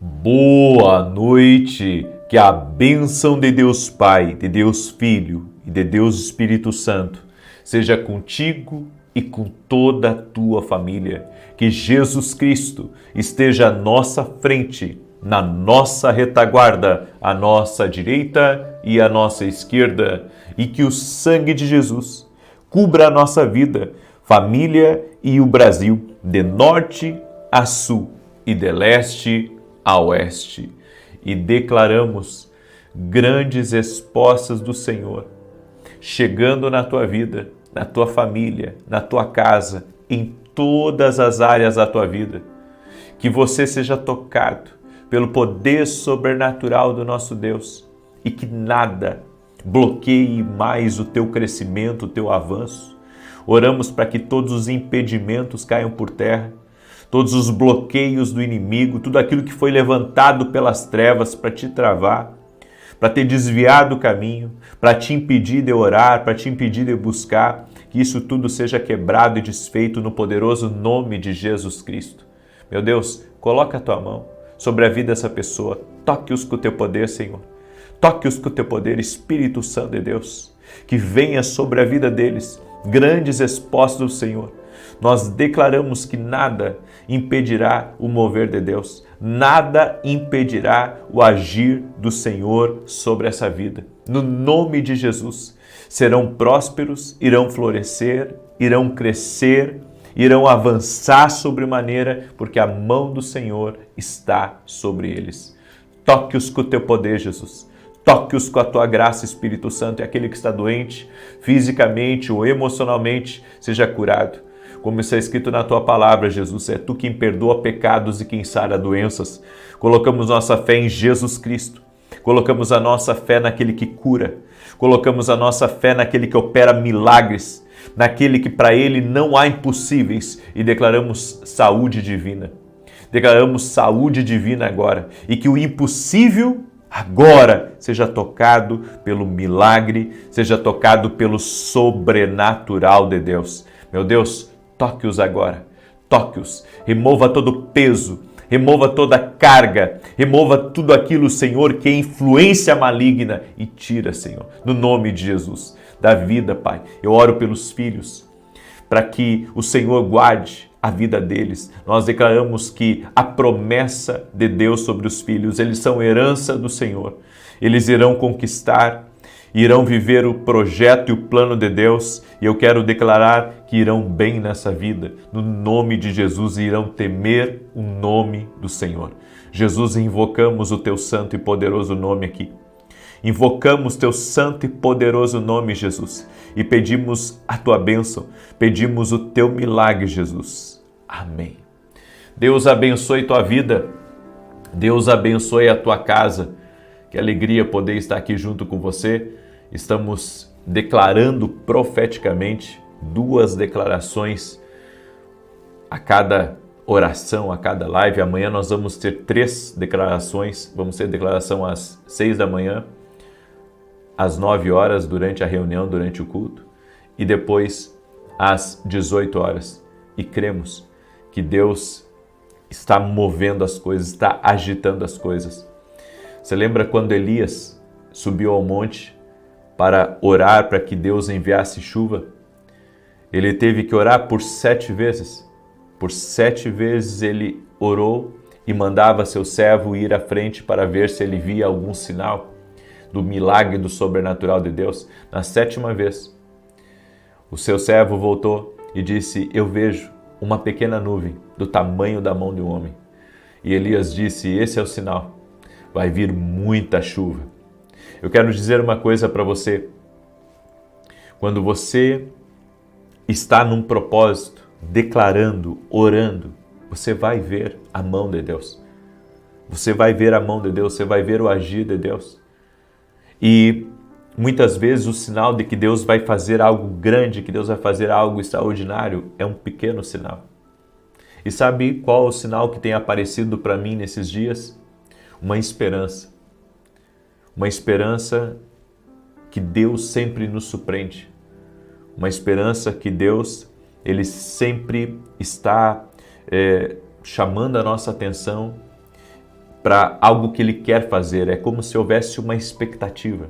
Boa noite, que a bênção de Deus Pai, de Deus Filho e de Deus Espírito Santo seja contigo e com toda a tua família. Que Jesus Cristo esteja à nossa frente, na nossa retaguarda, à nossa direita e à nossa esquerda, e que o sangue de Jesus cubra a nossa vida, família e o Brasil, de norte a sul e de leste a oeste, e declaramos grandes respostas do Senhor chegando na tua vida, na tua família, na tua casa, em todas as áreas da tua vida. Que você seja tocado pelo poder sobrenatural do nosso Deus e que nada bloqueie mais o teu crescimento, o teu avanço. Oramos para que todos os impedimentos caiam por terra, todos os bloqueios do inimigo, tudo aquilo que foi levantado pelas trevas para te travar, para te desviar do caminho, para te impedir de orar, para te impedir de buscar, que isso tudo seja quebrado e desfeito no poderoso nome de Jesus Cristo. Meu Deus, coloca a tua mão sobre a vida dessa pessoa, toque-os com o teu poder, Senhor. Toque-os com o teu poder, Espírito Santo de Deus, que venha sobre a vida deles grandes respostas do Senhor. Nós declaramos que nada impedirá o mover de Deus, nada impedirá o agir do Senhor sobre essa vida. No nome de Jesus, serão prósperos, irão florescer, irão crescer, irão avançar sobremaneira, porque a mão do Senhor está sobre eles. Toque-os com o teu poder, Jesus. Toque-os com a tua graça, Espírito Santo, e aquele que está doente, fisicamente ou emocionalmente, seja curado. Como está escrito na tua palavra, Jesus, é tu quem perdoa pecados e quem sara doenças. Colocamos nossa fé em Jesus Cristo. Colocamos a nossa fé naquele que cura. Colocamos a nossa fé naquele que opera milagres, naquele que para ele não há impossíveis, e declaramos saúde divina. Declaramos saúde divina agora, e que o impossível agora seja tocado pelo milagre, seja tocado pelo sobrenatural de Deus. Meu Deus, toque-os agora, toque-os, remova todo o peso, remova toda a carga, remova tudo aquilo, Senhor, que é influência maligna e tira, Senhor, no nome de Jesus, da vida, Pai. Eu oro pelos filhos, para que o Senhor guarde a vida deles. Nós declaramos que a promessa de Deus sobre os filhos, eles são herança do Senhor. Eles irão conquistar, irão viver o projeto e o plano de Deus, e eu quero declarar que irão bem nessa vida, no nome de Jesus, e irão temer o nome do Senhor. Jesus, invocamos o teu santo e poderoso nome aqui. Invocamos teu santo e poderoso nome, Jesus, e pedimos a tua bênção, pedimos o teu milagre, Jesus. Amém. Deus abençoe tua vida, Deus abençoe a tua casa. Que alegria poder estar aqui junto com você. Estamos declarando profeticamente 2 declarações a cada oração, a cada live. Amanhã nós vamos ter 3 declarações. Vamos ter declaração às 6 da manhã, às 9 horas durante a reunião, durante o culto, e depois às 18 horas. E cremos que Deus está movendo as coisas, está agitando as coisas. Você lembra quando Elias subiu ao monte para orar para que Deus enviasse chuva? Ele teve que orar por 7 vezes. Por 7 vezes ele orou e mandava seu servo ir à frente para ver se ele via algum sinal do milagre do sobrenatural de Deus. Na 7ª vez, o seu servo voltou e disse: eu vejo uma pequena nuvem do tamanho da mão de um homem. E Elias disse: esse é o sinal, vai vir muita chuva. Eu quero dizer uma coisa para você. Quando você está num propósito, declarando, orando, você vai ver a mão de Deus. Você vai ver a mão de Deus, você vai ver o agir de Deus. E muitas vezes o sinal de que Deus vai fazer algo grande, que Deus vai fazer algo extraordinário, é um pequeno sinal. E sabe qual é o sinal que tem aparecido para mim nesses dias? Uma esperança. Uma esperança que Deus sempre nos surpreende. Uma esperança que Deus, Ele sempre está chamando a nossa atenção para algo que Ele quer fazer. É como se houvesse uma expectativa.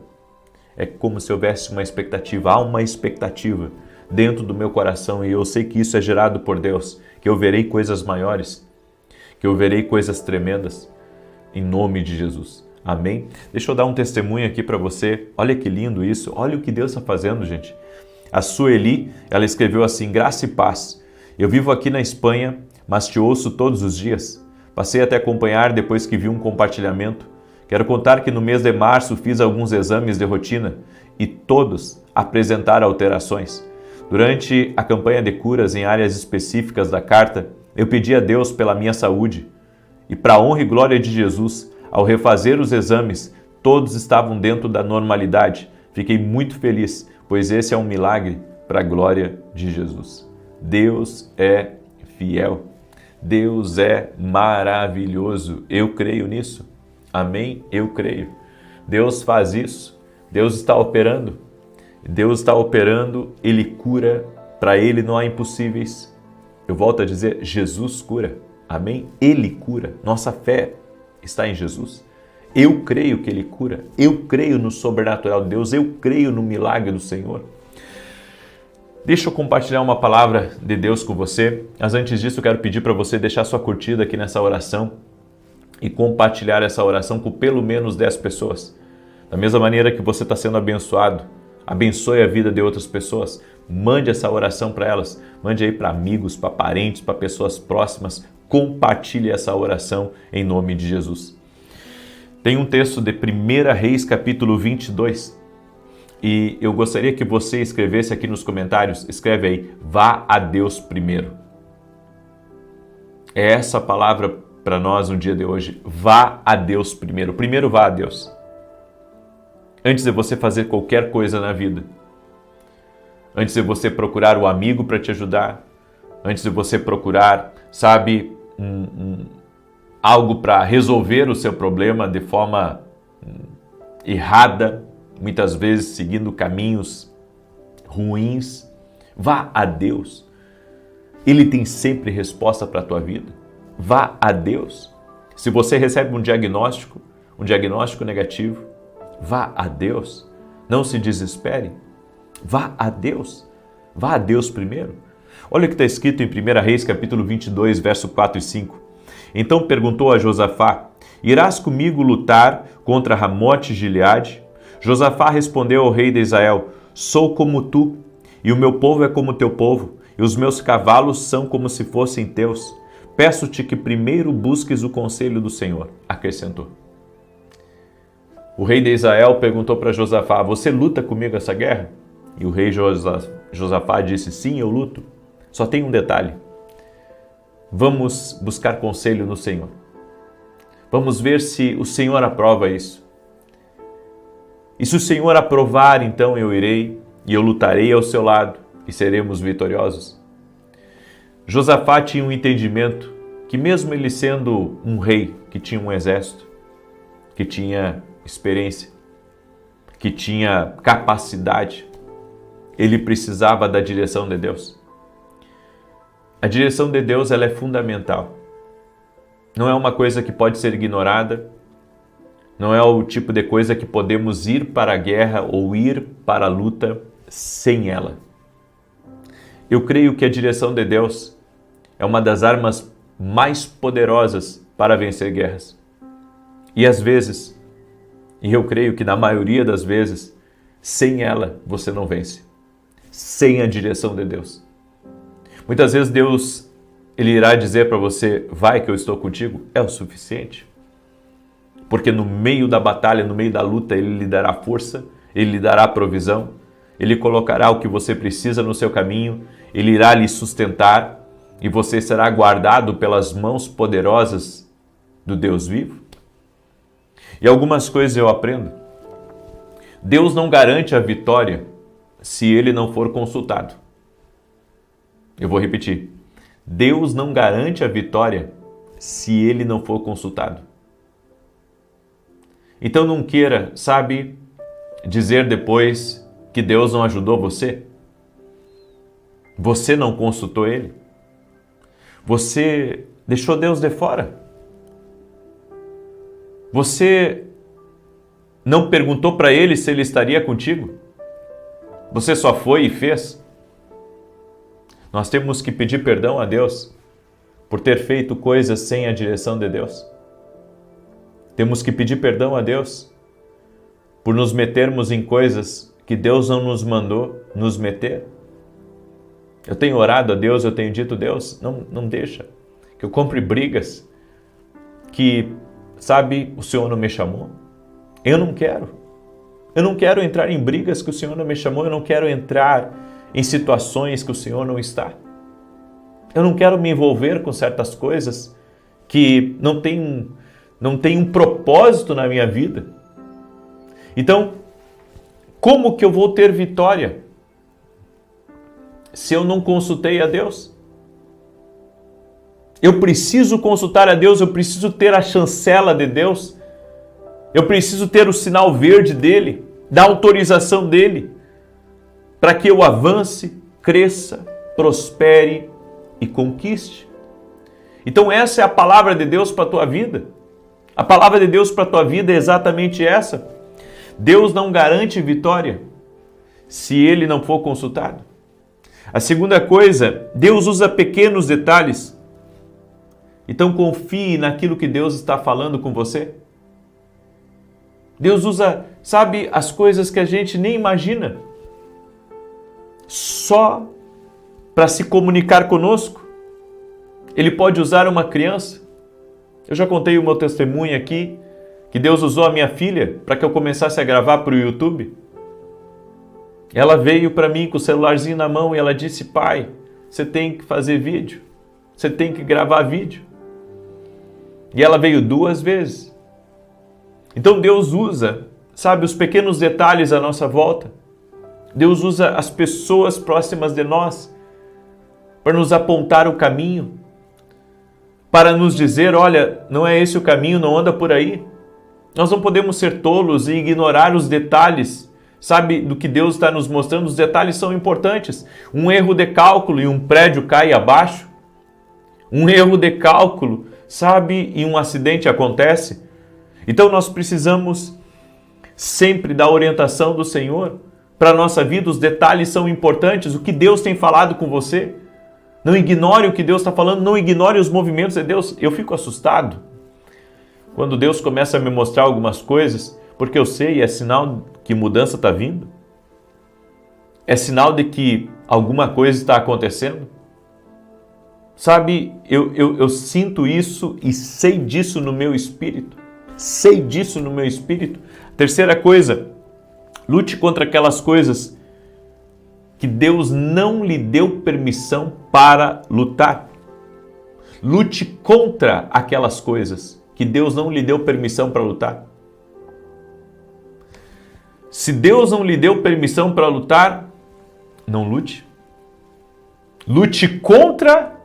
É como se houvesse uma expectativa. Há uma expectativa dentro do meu coração e eu sei que isso é gerado por Deus, que eu verei coisas maiores, que eu verei coisas tremendas, em nome de Jesus. Amém? Deixa eu dar um testemunho aqui para você. Olha que lindo isso. Olha o que Deus está fazendo, gente. A Sueli, ela escreveu assim: graça e paz. Eu vivo aqui na Espanha, mas te ouço todos os dias. Passei até a acompanhar depois que vi um compartilhamento. Quero contar que no mês de março fiz alguns exames de rotina e todos apresentaram alterações. Durante a campanha de curas em áreas específicas da carta, eu pedi a Deus pela minha saúde. E para a honra e glória de Jesus, ao refazer os exames, todos estavam dentro da normalidade. Fiquei muito feliz, pois esse é um milagre para a glória de Jesus. Deus é fiel. Deus é maravilhoso. Eu creio nisso. Amém? Eu creio. Deus faz isso. Deus está operando. Deus está operando, Ele cura, para Ele não há impossíveis. Eu volto a dizer, Jesus cura, amém? Ele cura, nossa fé está em Jesus. Eu creio que Ele cura, eu creio no sobrenatural de Deus, eu creio no milagre do Senhor. Deixa eu compartilhar uma palavra de Deus com você, mas antes disso eu quero pedir para você deixar sua curtida aqui nessa oração e compartilhar essa oração com pelo menos 10 pessoas. Da mesma maneira que você está sendo abençoado, abençoe a vida de outras pessoas. Mande essa oração para elas. Mande aí para amigos, para parentes, para pessoas próximas. Compartilhe essa oração em nome de Jesus. Tem um texto de 1 Reis, capítulo 22. E eu gostaria que você escrevesse aqui nos comentários. Escreve aí, vá a Deus primeiro. É essa palavra para nós no dia de hoje. Vá a Deus primeiro. Primeiro vá a Deus. Antes de você fazer qualquer coisa na vida, antes de você procurar o amigo para te ajudar, antes de você procurar, sabe, algo para resolver o seu problema de forma errada, muitas vezes seguindo caminhos ruins, vá a Deus. Ele tem sempre resposta para a tua vida. Vá a Deus. Se você recebe um diagnóstico negativo, vá a Deus, não se desespere, vá a Deus primeiro. Olha o que está escrito em 1 Reis, capítulo 22, verso 4 e 5. Então perguntou a Josafá, irás comigo lutar contra Ramote e Gileade? Josafá respondeu ao rei de Israel, sou como tu, e o meu povo é como teu povo, e os meus cavalos são como se fossem teus. Peço-te que primeiro busques o conselho do Senhor, acrescentou. O rei de Israel perguntou para Josafá, você luta comigo essa guerra? E o rei Josafá disse, sim, eu luto. Só tem um detalhe. Vamos buscar conselho no Senhor. Vamos ver se o Senhor aprova isso. E se o Senhor aprovar, então eu irei e eu lutarei ao seu lado e seremos vitoriosos. Josafá tinha um entendimento que mesmo ele sendo um rei que tinha um exército, que tinha experiência, que tinha capacidade, ele precisava da direção de Deus. A direção de Deus ela é fundamental. Não é uma coisa que pode ser ignorada, não é o tipo de coisa que podemos ir para a guerra ou ir para a luta sem ela. Eu creio que a direção de Deus é uma das armas mais poderosas para vencer guerras. E às vezes, e eu creio que na maioria das vezes, sem ela você não vence. Sem a direção de Deus. Muitas vezes Deus, Ele irá dizer para você, vai que eu estou contigo, é o suficiente. Porque no meio da batalha, no meio da luta, Ele lhe dará força, Ele lhe dará provisão, Ele colocará o que você precisa no seu caminho, Ele irá lhe sustentar e você será guardado pelas mãos poderosas do Deus vivo. E algumas coisas eu aprendo. Deus não garante a vitória se Ele não for consultado. Eu vou repetir. Deus não garante a vitória se Ele não for consultado. Então não queira, sabe, dizer depois que Deus não ajudou você. Você não consultou Ele. Você deixou Deus de fora. Você não perguntou para Ele se Ele estaria contigo? Você só foi e fez? Nós temos que pedir perdão a Deus por ter feito coisas sem a direção de Deus. Temos que pedir perdão a Deus por nos metermos em coisas que Deus não nos mandou nos meter. Eu tenho orado a Deus, eu tenho dito, Deus, não deixa que eu compre brigas que, sabe, o Senhor não me chamou. Eu não quero. Eu não quero entrar em brigas que o Senhor não me chamou, eu não quero entrar em situações que o Senhor não está. Eu não quero me envolver com certas coisas que não tem um propósito na minha vida. Então, como que eu vou ter vitória se eu não consultei a Deus? Eu preciso consultar a Deus, eu preciso ter a chancela de Deus, eu preciso ter o sinal verde dele, da autorização dele, para que eu avance, cresça, prospere e conquiste. Então essa é a palavra de Deus para a tua vida. A palavra de Deus para a tua vida é exatamente essa. Deus não garante vitória se ele não for consultado. A segunda coisa, Deus usa pequenos detalhes. Então confie naquilo que Deus está falando com você. Deus usa, sabe, as coisas que a gente nem imagina, só para se comunicar conosco. Ele pode usar uma criança. Eu já contei o meu testemunho aqui, que Deus usou a minha filha para que eu começasse a gravar para o YouTube. Ela veio para mim com o celularzinho na mão e ela disse, pai, você tem que fazer vídeo, você tem que gravar vídeo. E ela veio 2 vezes. Então Deus usa, sabe, os pequenos detalhes à nossa volta. Deus usa as pessoas próximas de nós para nos apontar o caminho, para nos dizer, olha, não é esse o caminho, não anda por aí. Nós não podemos ser tolos e ignorar os detalhes, sabe, do que Deus está nos mostrando. Os detalhes são importantes. Um erro de cálculo e um prédio cai abaixo. Um erro de cálculo, sabe, e um acidente acontece. Então nós precisamos sempre da orientação do Senhor para a nossa vida. Os detalhes são importantes. O que Deus tem falado com você. Não ignore o que Deus está falando, não ignore os movimentos de Deus. Eu fico assustado quando Deus começa a me mostrar algumas coisas, porque eu sei, é sinal que mudança está vindo. É sinal de que alguma coisa está acontecendo. Sabe, eu sinto isso e sei disso no meu espírito. Sei disso no meu espírito. Terceira coisa, lute contra aquelas coisas que Deus não lhe deu permissão para lutar. Lute contra aquelas coisas que Deus não lhe deu permissão para lutar. Se Deus não lhe deu permissão para lutar, não lute. Lute contra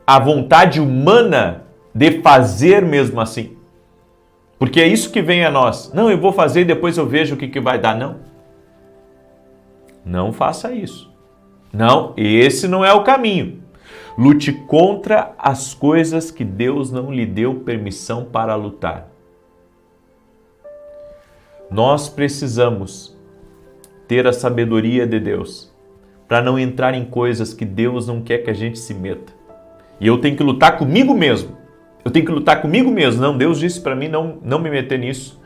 a vontade humana de fazer mesmo assim. Porque é isso que vem a nós. Não, eu vou fazer e depois eu vejo o que vai dar. Não. Não faça isso. Não, esse não é o caminho. Lute contra as coisas que Deus não lhe deu permissão para lutar. Nós precisamos ter a sabedoria de Deus para não entrar em coisas que Deus não quer que a gente se meta. E eu tenho que lutar comigo mesmo. Eu tenho que lutar comigo mesmo. Não, Deus disse para mim não me meter nisso.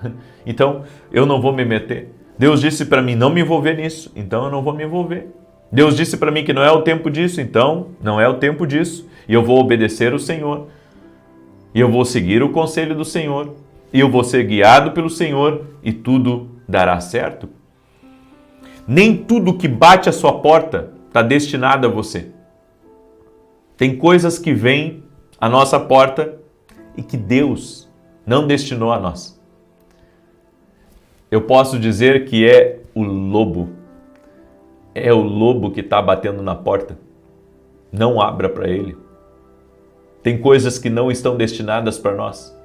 Então, eu não vou me meter. Deus disse para mim não me envolver nisso. Então, eu não vou me envolver. Deus disse para mim que não é o tempo disso. Então, não é o tempo disso. E eu vou obedecer o Senhor. E eu vou seguir o conselho do Senhor. E eu vou ser guiado pelo Senhor. E tudo dará certo. Nem tudo que bate à sua porta está destinado a você. Tem coisas que vêm à nossa porta e que Deus não destinou a nós. Eu posso dizer que é o lobo. É o lobo que está batendo na porta. Não abra para ele. Tem coisas que não estão destinadas para nós.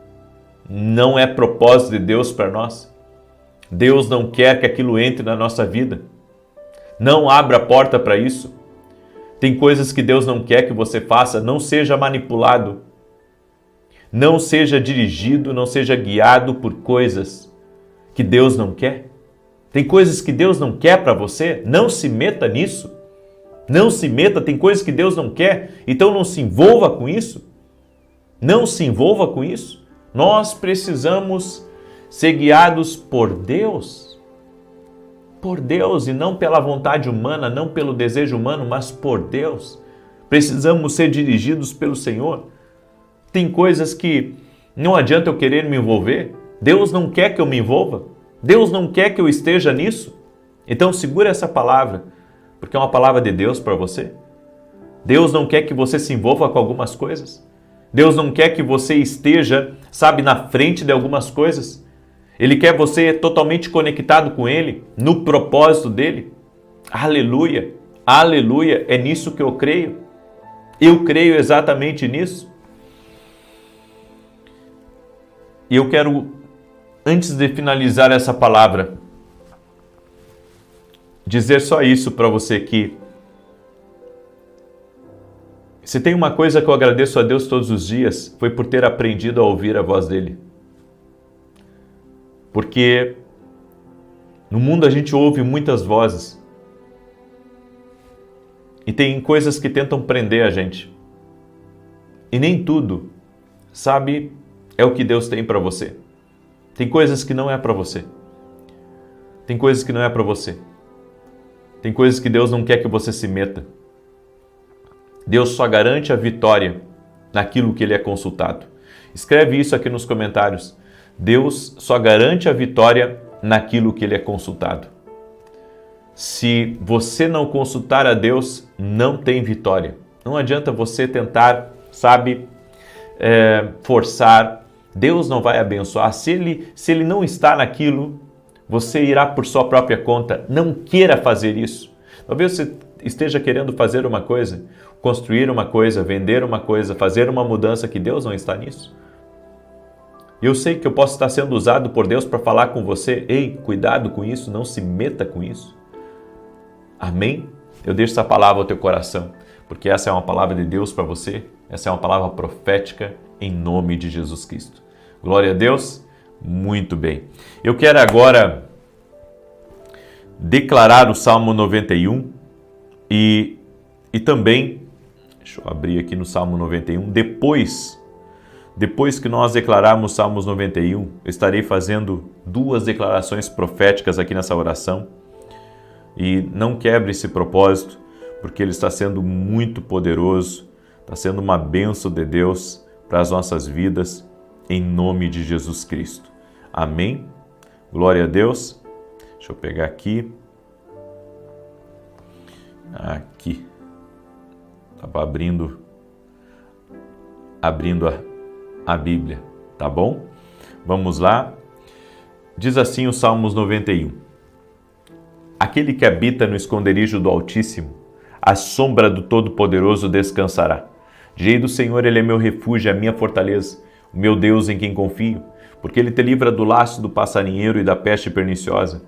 Não é propósito de Deus para nós. Deus não quer que aquilo entre na nossa vida. Não abra a porta para isso. Tem coisas que Deus não quer que você faça. Não seja manipulado. Não seja dirigido, não seja guiado por coisas que Deus não quer. Tem coisas que Deus não quer para você, não se meta nisso. Não se meta, tem coisas que Deus não quer, então não se envolva com isso. Não se envolva com isso. Nós precisamos ser guiados por Deus. Por Deus e não pela vontade humana, não pelo desejo humano, mas por Deus. Precisamos ser dirigidos pelo Senhor. Tem coisas que não adianta eu querer me envolver. Deus não quer que eu me envolva. Deus não quer que eu esteja nisso. Então segura essa palavra, porque é uma palavra de Deus para você. Deus não quer que você se envolva com algumas coisas. Deus não quer que você esteja, na frente de algumas coisas. Ele quer você totalmente conectado com Ele, no propósito dEle. Aleluia, aleluia, é nisso que eu creio. Eu creio exatamente nisso. E eu quero, antes de finalizar essa palavra, dizer só isso para você que se tem uma coisa que eu agradeço a Deus todos os dias, foi por ter aprendido a ouvir a voz dEle. Porque no mundo a gente ouve muitas vozes e tem coisas que tentam prender a gente. E nem tudo, é o que Deus tem para você. Tem coisas que não é para você. Tem coisas que não é para você. Tem coisas que Deus não quer que você se meta. Deus só garante a vitória naquilo que Ele é consultado. Escreve isso aqui nos comentários. Deus só garante a vitória naquilo que Ele é consultado. Se você não consultar a Deus, não tem vitória. Não adianta você tentar, forçar. Deus não vai abençoar. Se ele não está naquilo, você irá por sua própria conta. Não queira fazer isso. Talvez você esteja querendo fazer uma coisa, construir uma coisa, vender uma coisa, fazer uma mudança que Deus não está nisso. Eu sei que eu posso estar sendo usado por Deus para falar com você. Ei, cuidado com isso, não se meta com isso. Amém? Eu deixo essa palavra ao teu coração, porque essa é uma palavra de Deus para você. Essa é uma palavra profética em nome de Jesus Cristo. Glória a Deus. Muito bem. Eu quero agora declarar o Salmo 91 e também, deixa eu abrir aqui no Salmo 91, depois que nós declararmos Salmos 91, eu estarei fazendo 2 declarações proféticas aqui nessa oração. E não quebre esse propósito, porque ele está sendo muito poderoso, está sendo uma bênção de Deus para as nossas vidas, em nome de Jesus Cristo. Amém? Glória a Deus. Deixa eu pegar aqui. Aqui. Estava abrindo a Bíblia, tá bom? Vamos lá. Diz assim o Salmos 91. Aquele que habita no esconderijo do Altíssimo, à sombra do Todo-Poderoso descansará. Direi do Senhor, Ele é meu refúgio, a minha fortaleza, o meu Deus em quem confio, porque Ele te livra do laço do passarinheiro e da peste perniciosa.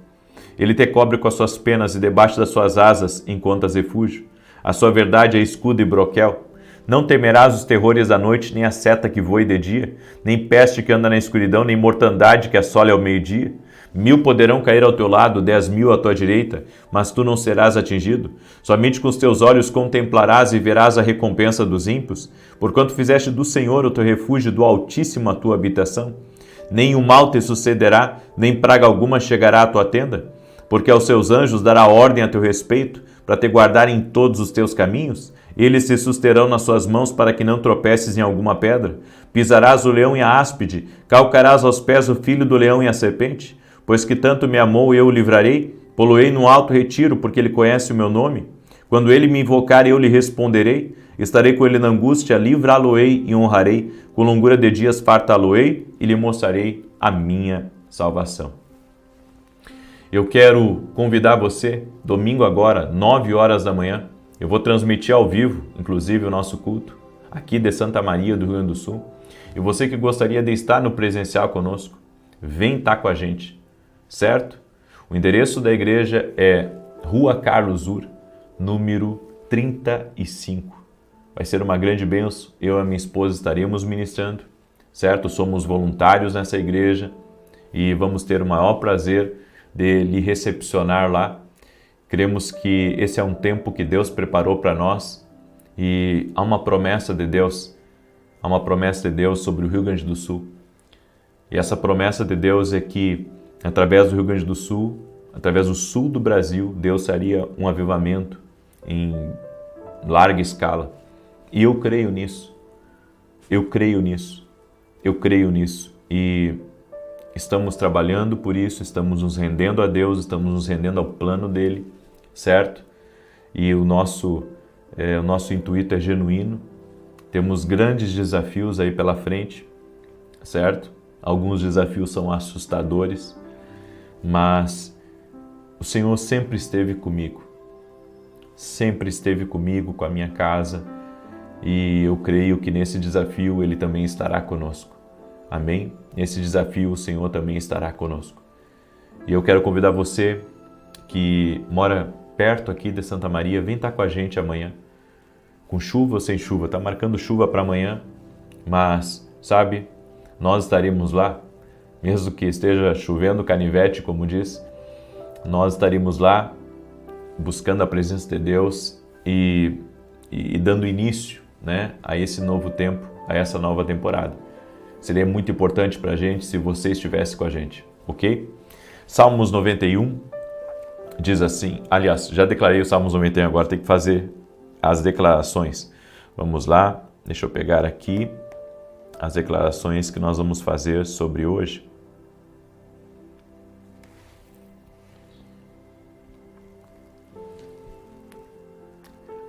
Ele te cobre com as suas penas e debaixo das suas asas encontras refúgio. A sua verdade é escudo e broquel. Não temerás os terrores da noite, nem a seta que voe de dia, nem peste que anda na escuridão, nem mortandade que assole ao meio-dia. 1000 poderão cair ao teu lado, 10.000 à tua direita, mas tu não serás atingido. Somente com os teus olhos contemplarás e verás a recompensa dos ímpios, porquanto fizeste do Senhor o teu refúgio, do Altíssimo a tua habitação. Nem o mal te sucederá, nem praga alguma chegará à tua tenda, porque aos seus anjos dará ordem a teu respeito, para te guardar em todos os teus caminhos. Eles se susterão nas suas mãos para que não tropeces em alguma pedra. Pisarás o leão e a áspide, calcarás aos pés o filho do leão e a serpente. Pois que tanto me amou, eu o livrarei, poloei no alto retiro, porque ele conhece o meu nome. Quando ele me invocar, eu lhe responderei. Estarei com ele na angústia, livrá-lo-ei e honrarei. Com longura de dias fartá-lo-ei e lhe mostrarei a minha salvação. Eu quero convidar você, domingo agora, 9 horas da manhã, eu vou transmitir ao vivo, inclusive o nosso culto, aqui de Santa Maria do Rio Grande do Sul. E você que gostaria de estar no presencial conosco, vem estar com a gente. Certo? O endereço da igreja é Rua Carlos Ur, número 35. Vai ser uma grande bênção. Eu e a minha esposa estaremos ministrando. certo? Somos voluntários nessa igreja e vamos ter o maior prazer de lhe recepcionar lá. Cremos que esse é um tempo que Deus preparou para nós e há uma promessa de Deus sobre o Rio Grande do Sul. E essa promessa de Deus é que, através do Rio Grande do Sul, através do sul do Brasil, Deus faria um avivamento em larga escala. E eu creio nisso. Eu creio nisso. E estamos trabalhando por isso, estamos nos rendendo a Deus, estamos nos rendendo ao plano dele, certo? E o nosso intuito é genuíno. Temos grandes desafios aí pela frente, certo? Alguns desafios são assustadores, mas o Senhor sempre esteve comigo, com a minha casa, e eu creio que nesse desafio Ele também estará conosco. Amém? Nesse desafio o Senhor também estará conosco. E eu quero convidar você que mora perto aqui de Santa Maria, vem estar com a gente amanhã, com chuva ou sem chuva. Está marcando chuva para amanhã, mas, sabe, nós estaremos lá, mesmo que esteja chovendo canivete, como diz, nós estaremos lá buscando a presença de Deus e dando início, né, a esse novo tempo, a essa nova temporada. Seria muito importante para a gente se você estivesse com a gente, ok? Salmos 91 diz assim, aliás, já declarei o Salmos 91, agora tem que fazer as declarações. Vamos lá, deixa eu pegar aqui as declarações que nós vamos fazer sobre hoje.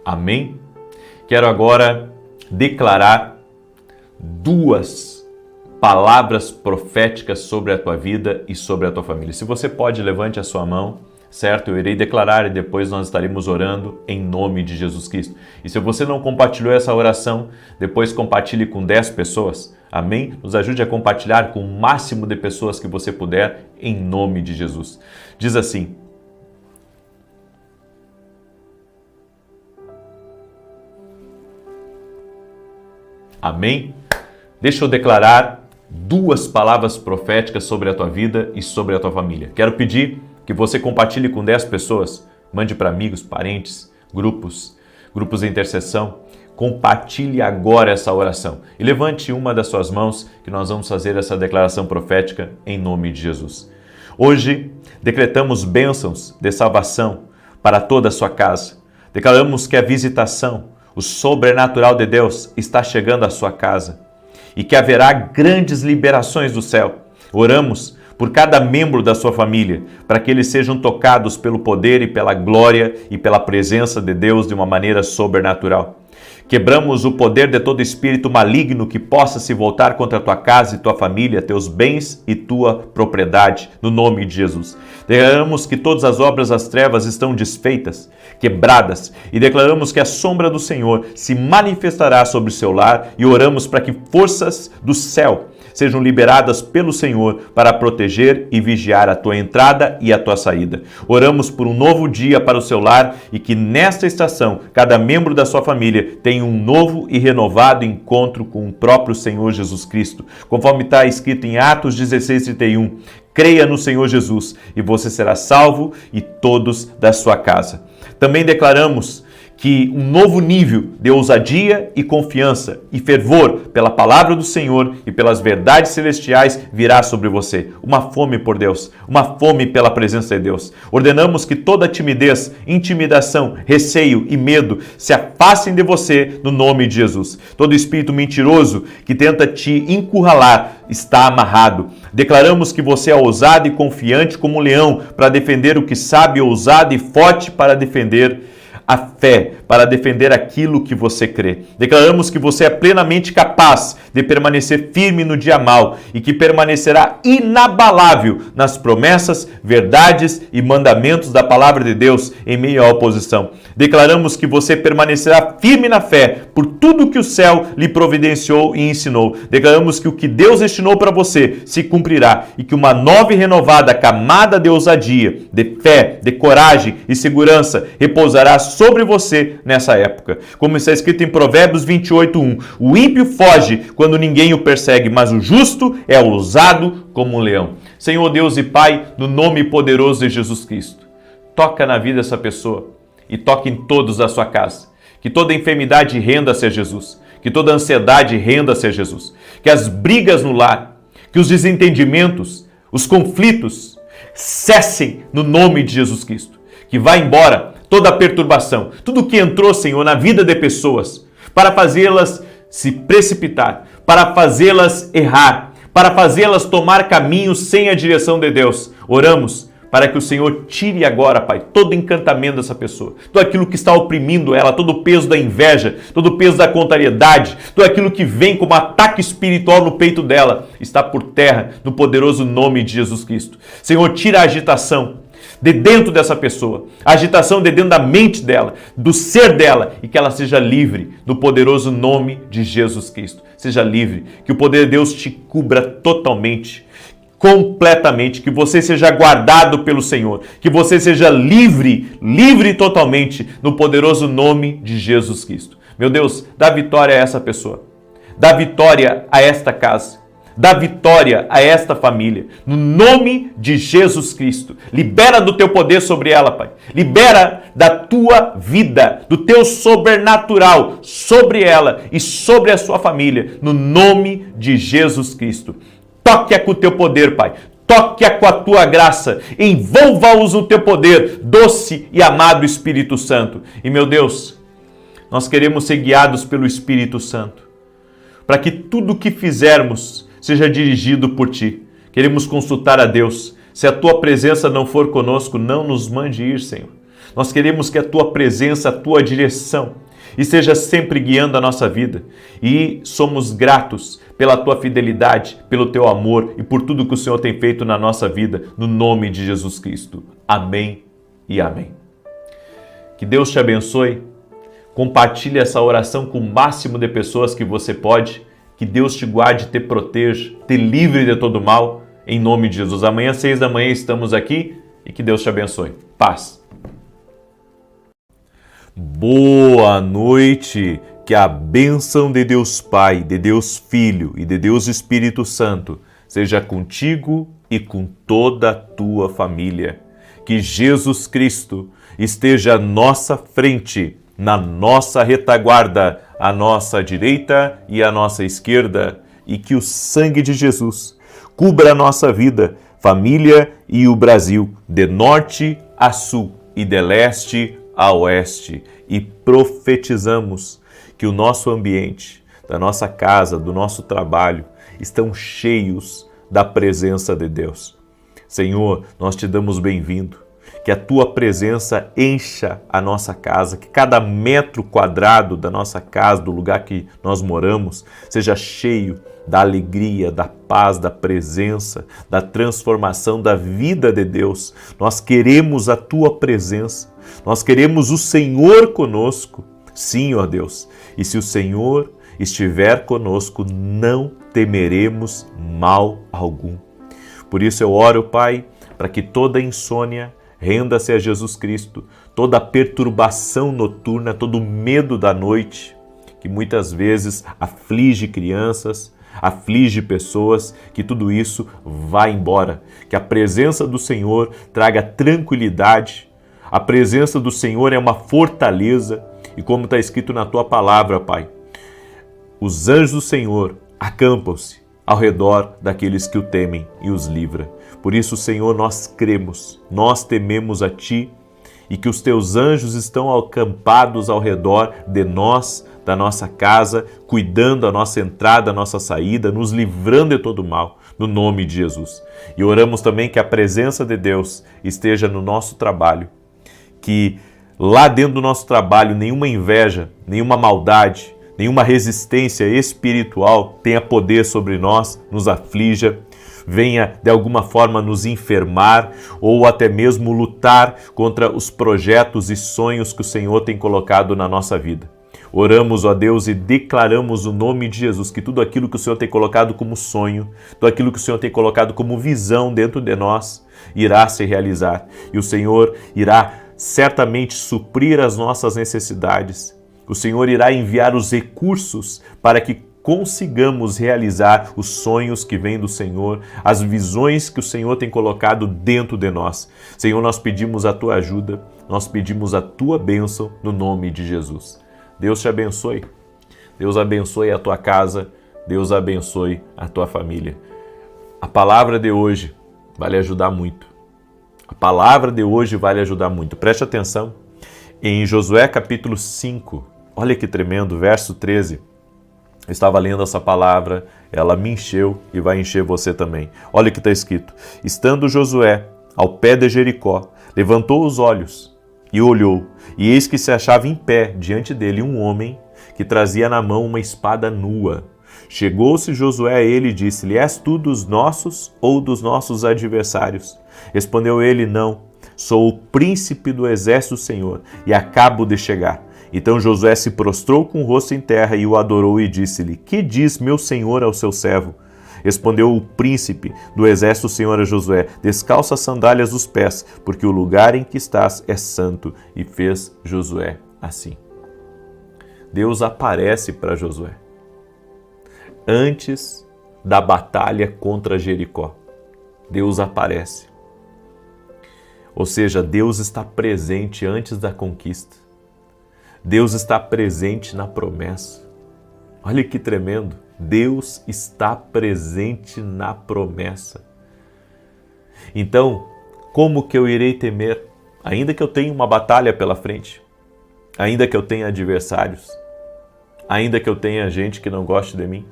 Amém? Quero agora declarar 2 palavras proféticas sobre a tua vida e sobre a tua família. Se você pode, levante a sua mão, certo? Eu irei declarar e depois nós estaremos orando em nome de Jesus Cristo. E se você não compartilhou essa oração, depois compartilhe com 10 pessoas. Amém? Nos ajude a compartilhar com o máximo de pessoas que você puder em nome de Jesus. Diz assim: Amém? Deixa eu declarar 2 palavras proféticas sobre a tua vida e sobre a tua família. Quero pedir que você compartilhe com 10 pessoas, mande para amigos, parentes, grupos de intercessão. Compartilhe agora essa oração e levante uma das suas mãos que nós vamos fazer essa declaração profética em nome de Jesus. Hoje decretamos bênçãos de salvação para toda a sua casa. Declaramos que a visitação, o sobrenatural de Deus está chegando à sua casa e que haverá grandes liberações do céu. Oramos por cada membro da sua família, para que eles sejam tocados pelo poder e pela glória e pela presença de Deus de uma maneira sobrenatural. Quebramos o poder de todo espírito maligno que possa se voltar contra a tua casa e tua família, teus bens e tua propriedade, no nome de Jesus. Declaramos que todas as obras das trevas estão desfeitas, quebradas, e declaramos que a sombra do Senhor se manifestará sobre o seu lar e oramos para que forças do céu sejam liberadas pelo Senhor para proteger e vigiar a tua entrada e a tua saída. Oramos por um novo dia para o seu lar e que nesta estação, cada membro da sua família tenha um novo e renovado encontro com o próprio Senhor Jesus Cristo. Conforme está escrito em Atos 16:31, creia no Senhor Jesus e você será salvo e todos da sua casa. Também declaramos que um novo nível de ousadia e confiança e fervor pela palavra do Senhor e pelas verdades celestiais virá sobre você. Uma fome por Deus, uma fome pela presença de Deus. Ordenamos que toda timidez, intimidação, receio e medo se afastem de você no nome de Jesus. Todo espírito mentiroso que tenta te encurralar está amarrado. Declaramos que você é ousado e confiante como um leão para defender o que sabe, ousado e forte para defender a fé, para defender aquilo que você crê. Declaramos que você é plenamente capaz de permanecer firme no dia mau e que permanecerá inabalável nas promessas, verdades e mandamentos da palavra de Deus em meio à oposição. Declaramos que você permanecerá firme na fé, por tudo que o céu lhe providenciou e ensinou. Declaramos que o que Deus destinou para você se cumprirá e que uma nova e renovada camada de ousadia, de fé, de coragem e segurança repousará sobre você nessa época. Como está escrito em Provérbios 28:1, o ímpio foge quando ninguém o persegue, mas o justo é ousado como um leão. Senhor Deus e Pai, no nome poderoso de Jesus Cristo, toca na vida dessa pessoa e toque em todos da sua casa. Que toda enfermidade renda-se a Jesus. Que toda ansiedade renda-se a Jesus. Que as brigas no lar, que os desentendimentos, os conflitos cessem no nome de Jesus Cristo. Que vá embora toda a perturbação, tudo que entrou, Senhor, na vida de pessoas, para fazê-las se precipitar, para fazê-las errar, para fazê-las tomar caminhos sem a direção de Deus. Oramos para que o Senhor tire agora, Pai, todo encantamento dessa pessoa, tudo aquilo que está oprimindo ela, todo o peso da inveja, todo o peso da contrariedade, tudo aquilo que vem como ataque espiritual no peito dela, está por terra no poderoso nome de Jesus Cristo. Senhor, tira a agitação de dentro dessa pessoa, a agitação de dentro da mente dela, do ser dela, e que ela seja livre no poderoso nome de Jesus Cristo. Seja livre, que o poder de Deus te cubra totalmente, completamente, que você seja guardado pelo Senhor, que você seja livre totalmente no poderoso nome de Jesus Cristo. Meu Deus, dá vitória a essa pessoa, dá vitória a esta casa, dá vitória a esta família, no nome de Jesus Cristo. Libera do teu poder sobre ela, Pai. Libera da tua vida, do teu sobrenatural sobre ela e sobre a sua família, no nome de Jesus Cristo. Toque-a com o teu poder, Pai. Toque-a com a tua graça. Envolva-os no teu poder, doce e amado Espírito Santo. E, meu Deus, nós queremos ser guiados pelo Espírito Santo, para que tudo o que fizermos seja dirigido por Ti. Queremos consultar a Deus. Se a Tua presença não for conosco, não nos mande ir, Senhor. Nós queremos que a Tua presença, a Tua direção, esteja sempre guiando a nossa vida. E somos gratos pela Tua fidelidade, pelo Teu amor e por tudo que o Senhor tem feito na nossa vida, no nome de Jesus Cristo. Amém e amém. Que Deus te abençoe. Compartilhe essa oração com o máximo de pessoas que você pode. Que Deus te guarde, te proteja, te livre de todo mal, em nome de Jesus. Amanhã, 6 da manhã, estamos aqui e que Deus te abençoe. Paz. Boa noite. Que a bênção de Deus Pai, de Deus Filho e de Deus Espírito Santo seja contigo e com toda a tua família. Que Jesus Cristo esteja à nossa frente, na nossa retaguarda, à nossa direita e à nossa esquerda, e que o sangue de Jesus cubra a nossa vida, família e o Brasil, de norte a sul e de leste a oeste. E profetizamos que o nosso ambiente, da nossa casa, do nosso trabalho, estão cheios da presença de Deus. Senhor, nós te damos bem-vindo. Que a Tua presença encha a nossa casa, que cada metro quadrado da nossa casa, do lugar que nós moramos, seja cheio da alegria, da paz, da presença, da transformação da vida de Deus. Nós queremos a Tua presença, nós queremos o Senhor conosco. Sim, ó Deus, e se o Senhor estiver conosco, não temeremos mal algum. Por isso eu oro, Pai, para que toda insônia renda-se a Jesus Cristo, toda perturbação noturna, todo medo da noite, que muitas vezes aflige crianças, aflige pessoas, que tudo isso vá embora, que a presença do Senhor traga tranquilidade, a presença do Senhor é uma fortaleza, e como está escrito na Tua palavra, Pai, os anjos do Senhor acampam-se ao redor daqueles que o temem e os livra. Por isso, Senhor, nós cremos, nós tememos a Ti e que os Teus anjos estão acampados ao redor de nós, da nossa casa, cuidando da nossa entrada, da nossa saída, nos livrando de todo mal, no nome de Jesus. E oramos também que a presença de Deus esteja no nosso trabalho, que lá dentro do nosso trabalho nenhuma inveja, nenhuma maldade, nenhuma resistência espiritual tenha poder sobre nós, nos aflija, venha de alguma forma nos enfermar ou até mesmo lutar contra os projetos e sonhos que o Senhor tem colocado na nossa vida. Oramos, ó Deus, e declaramos o nome de Jesus, que tudo aquilo que o Senhor tem colocado como sonho, tudo aquilo que o Senhor tem colocado como visão dentro de nós, irá se realizar. E o Senhor irá certamente suprir as nossas necessidades. O Senhor irá enviar os recursos para que consigamos realizar os sonhos que vêm do Senhor, as visões que o Senhor tem colocado dentro de nós. Senhor, nós pedimos a Tua ajuda, nós pedimos a Tua bênção no nome de Jesus. Deus te abençoe. Deus abençoe a tua casa. Deus abençoe a tua família. A palavra de hoje vai lhe ajudar muito. A palavra de hoje vai lhe ajudar muito. Preste atenção. Em Josué capítulo 5, olha que tremendo, verso 13. Eu estava lendo essa palavra, ela me encheu e vai encher você também. Olha o que está escrito. Estando Josué ao pé de Jericó, levantou os olhos e olhou, e eis que se achava em pé diante dele um homem que trazia na mão uma espada nua. Chegou-se Josué a ele e disse-lhe: És tu dos nossos ou dos nossos adversários? Respondeu ele: Não, sou o príncipe do exército do Senhor e acabo de chegar. Então Josué se prostrou com o rosto em terra e o adorou e disse-lhe: Que diz meu senhor ao seu servo? Respondeu o príncipe do exército do Senhor a Josué: Descalça as sandálias dos pés, porque o lugar em que estás é santo. E fez Josué assim. Deus aparece para Josué antes da batalha contra Jericó. Deus aparece. Ou seja, Deus está presente antes da conquista. Deus está presente na promessa. Olha que tremendo. Deus está presente na promessa. Então, como que eu irei temer? Ainda que eu tenha uma batalha pela frente, ainda que eu tenha adversários, ainda que eu tenha gente que não goste de mim,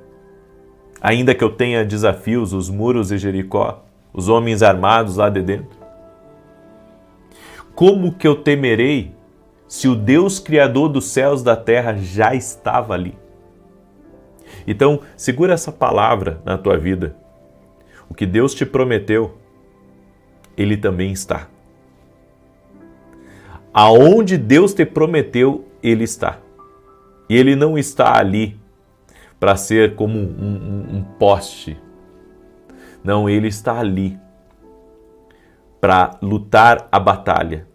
ainda que eu tenha desafios, os muros de Jericó, os homens armados lá de dentro. Como que eu temerei se o Deus Criador dos céus e da terra já estava ali? Então, segura essa palavra na tua vida. O que Deus te prometeu, Ele também está. Aonde Deus te prometeu, Ele está. E Ele não está ali para ser como um poste. Não, Ele está ali para lutar a batalha.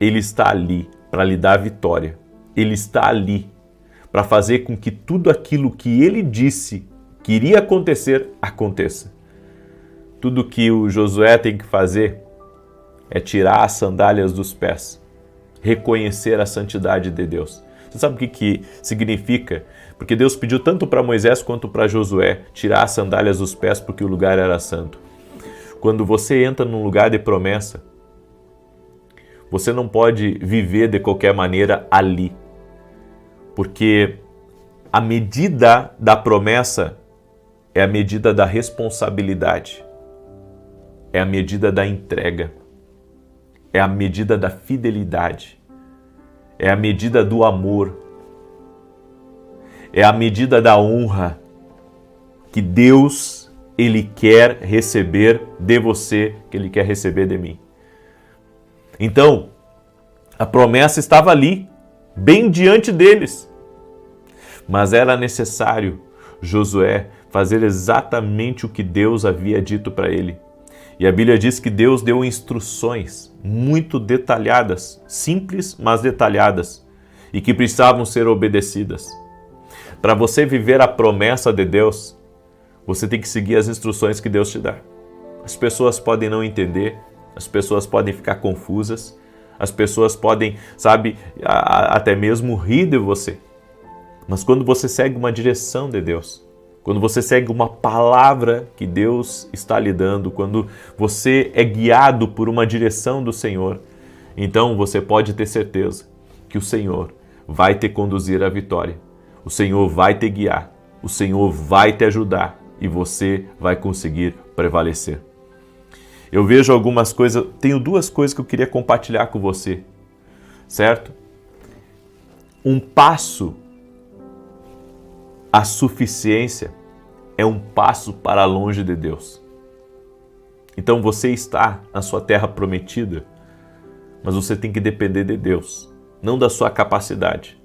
Ele está ali para lhe dar a vitória. Ele está ali para fazer com que tudo aquilo que Ele disse que iria acontecer, aconteça. Tudo que o Josué tem que fazer é tirar as sandálias dos pés, reconhecer a santidade de Deus. Você sabe o que significa? Porque Deus pediu tanto para Moisés quanto para Josué tirar as sandálias dos pés porque o lugar era santo. Quando você entra num lugar de promessa, você não pode viver de qualquer maneira ali. Porque a medida da promessa é a medida da responsabilidade, é a medida da entrega, é a medida da fidelidade, é a medida do amor, é a medida da honra que Deus, Ele quer receber de você, que Ele quer receber de mim. Então, a promessa estava ali, bem diante deles. Mas era necessário Josué fazer exatamente o que Deus havia dito para ele. E a Bíblia diz que Deus deu instruções muito detalhadas, simples, mas detalhadas, e que precisavam ser obedecidas. Para você viver a promessa de Deus, você tem que seguir as instruções que Deus te dá. As pessoas podem não entender, as pessoas podem ficar confusas, as pessoas podem, até mesmo rir de você. Mas quando você segue uma direção de Deus, quando você segue uma palavra que Deus está lhe dando, quando você é guiado por uma direção do Senhor, então você pode ter certeza que o Senhor vai te conduzir à vitória. O Senhor vai te guiar, o Senhor vai te ajudar e você vai conseguir prevalecer. Eu vejo algumas coisas, tenho duas coisas que eu queria compartilhar com você, certo? Um passo à suficiência é um passo para longe de Deus. Então você está na sua terra prometida, mas você tem que depender de Deus, não da sua capacidade.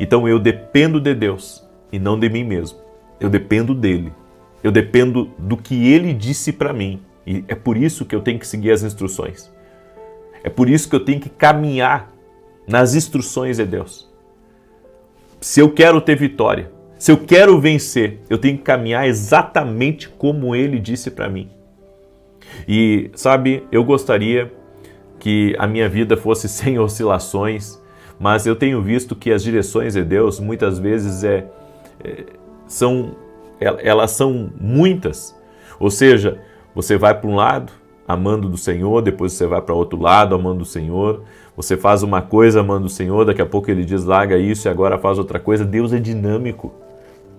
Então eu dependo de Deus e não de mim mesmo. Eu dependo dele. Eu dependo do que ele disse para mim. E é por isso que eu tenho que seguir as instruções. É por isso que eu tenho que caminhar nas instruções de Deus. Se eu quero ter vitória, se eu quero vencer, eu tenho que caminhar exatamente como ele disse para mim. E sabe, eu gostaria que a minha vida fosse sem oscilações, mas eu tenho visto que as direções de Deus muitas vezes elas são muitas. Ou seja, você vai para um lado amando do Senhor, depois você vai para outro lado amando do Senhor, você faz uma coisa amando o Senhor, daqui a pouco ele diz larga isso e agora faz outra coisa. Deus é dinâmico.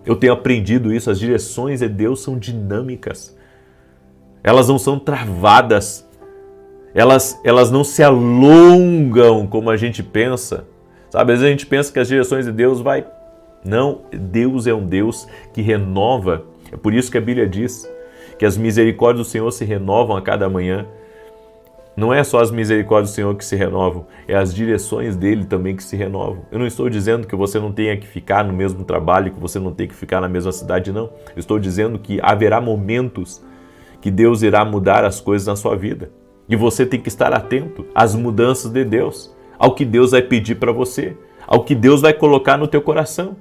Eu tenho aprendido isso, as direções de Deus são dinâmicas. Elas não são travadas. Elas não se alongam como a gente pensa. Sabe, às vezes a gente pensa que as direções de Deus vai... Não, Deus é um Deus que renova. É por isso que a Bíblia diz que as misericórdias do Senhor se renovam a cada manhã. Não é só as misericórdias do Senhor que se renovam, é as direções dele também que se renovam. Eu não estou dizendo que você não tenha que ficar no mesmo trabalho, que você não tenha que ficar na mesma cidade, não. Eu estou dizendo que haverá momentos que Deus irá mudar as coisas na sua vida. E você tem que estar atento às mudanças de Deus, ao que Deus vai pedir para você, ao que Deus vai colocar no teu coração.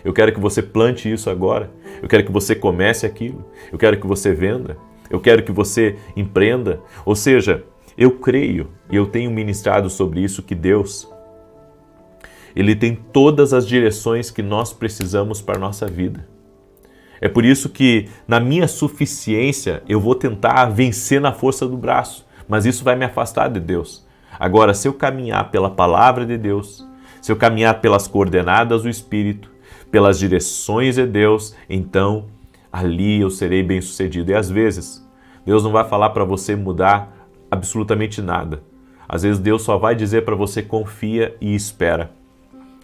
Eu quero que você plante isso agora. Eu quero que você comece aquilo. Eu quero que você venda. Eu quero que você empreenda. Ou seja, eu creio e eu tenho ministrado sobre isso que Deus, Ele tem todas as direções que nós precisamos para a nossa vida. É por isso que na minha suficiência eu vou tentar vencer na força do braço, mas isso vai me afastar de Deus. Agora, se eu caminhar pela palavra de Deus, se eu caminhar pelas coordenadas do Espírito, pelas direções de Deus, então ali eu serei bem-sucedido. E às vezes, Deus não vai falar para você mudar absolutamente nada. Às vezes Deus só vai dizer para você confia e espera.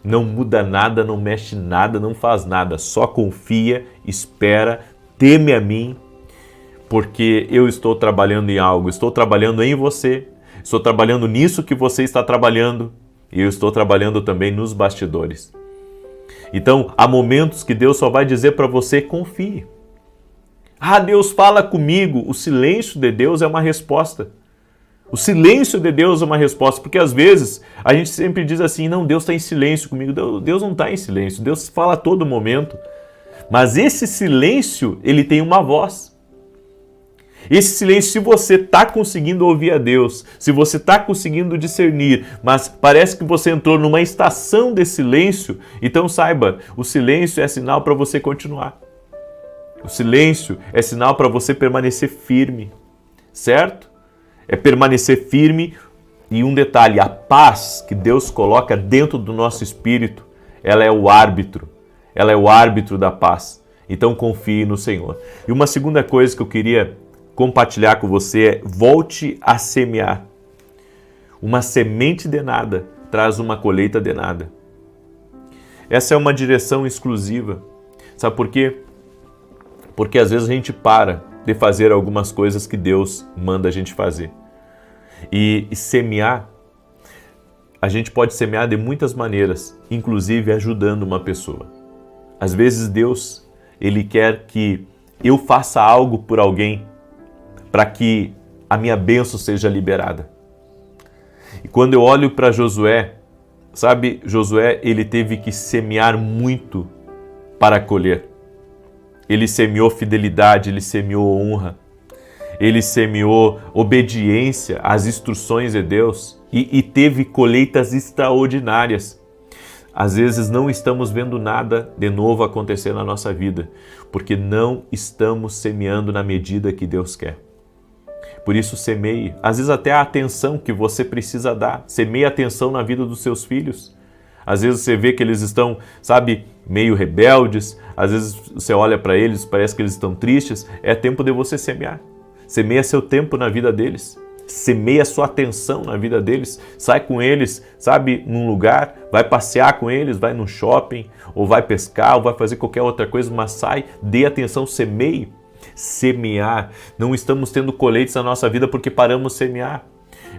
Não muda nada, não mexe nada, não faz nada. Só confia, espera, teme a mim, porque eu estou trabalhando em algo. Estou trabalhando em você. Estou trabalhando nisso que você está trabalhando. E eu estou trabalhando também nos bastidores. Então, há momentos que Deus só vai dizer para você, confie. Ah, Deus fala comigo. O silêncio de Deus é uma resposta. O silêncio de Deus é uma resposta, porque às vezes a gente sempre diz assim, não, Deus está em silêncio comigo. Deus não está em silêncio, Deus fala a todo momento. Mas esse silêncio, ele tem uma voz. Esse silêncio, se você está conseguindo ouvir a Deus, se você está conseguindo discernir, mas parece que você entrou numa estação de silêncio, então saiba, o silêncio é sinal para você continuar. O silêncio é sinal para você permanecer firme, certo? É permanecer firme. E um detalhe, a paz que Deus coloca dentro do nosso espírito, ela é o árbitro da paz. Então confie no Senhor. E uma segunda coisa que eu queria compartilhar com você é: volte a semear. Uma semente de nada traz uma colheita de nada. Essa é uma direção exclusiva. Sabe por quê? Porque às vezes a gente para de fazer algumas coisas que Deus manda a gente fazer. E semear, a gente pode semear de muitas maneiras, inclusive ajudando uma pessoa. Às vezes Deus, Ele quer que eu faça algo por alguém para que a minha bênção seja liberada. E quando eu olho para Josué, sabe, Josué, ele teve que semear muito para colher. Ele semeou fidelidade, ele semeou honra, ele semeou obediência às instruções de Deus e teve colheitas extraordinárias. Às vezes não estamos vendo nada de novo acontecer na nossa vida, porque não estamos semeando na medida que Deus quer. Por isso semeie, às vezes até a atenção que você precisa dar, semeie atenção na vida dos seus filhos. Às vezes você vê que eles estão, sabe, meio rebeldes, às vezes você olha para eles, parece que eles estão tristes, é tempo de você semear. Semeia seu tempo na vida deles, semeia sua atenção na vida deles, sai com eles, sabe, num lugar, vai passear com eles, vai no shopping, ou vai pescar, ou vai fazer qualquer outra coisa, mas sai, dê atenção, semeie. Semear, não estamos tendo colheitas na nossa vida porque paramos de semear.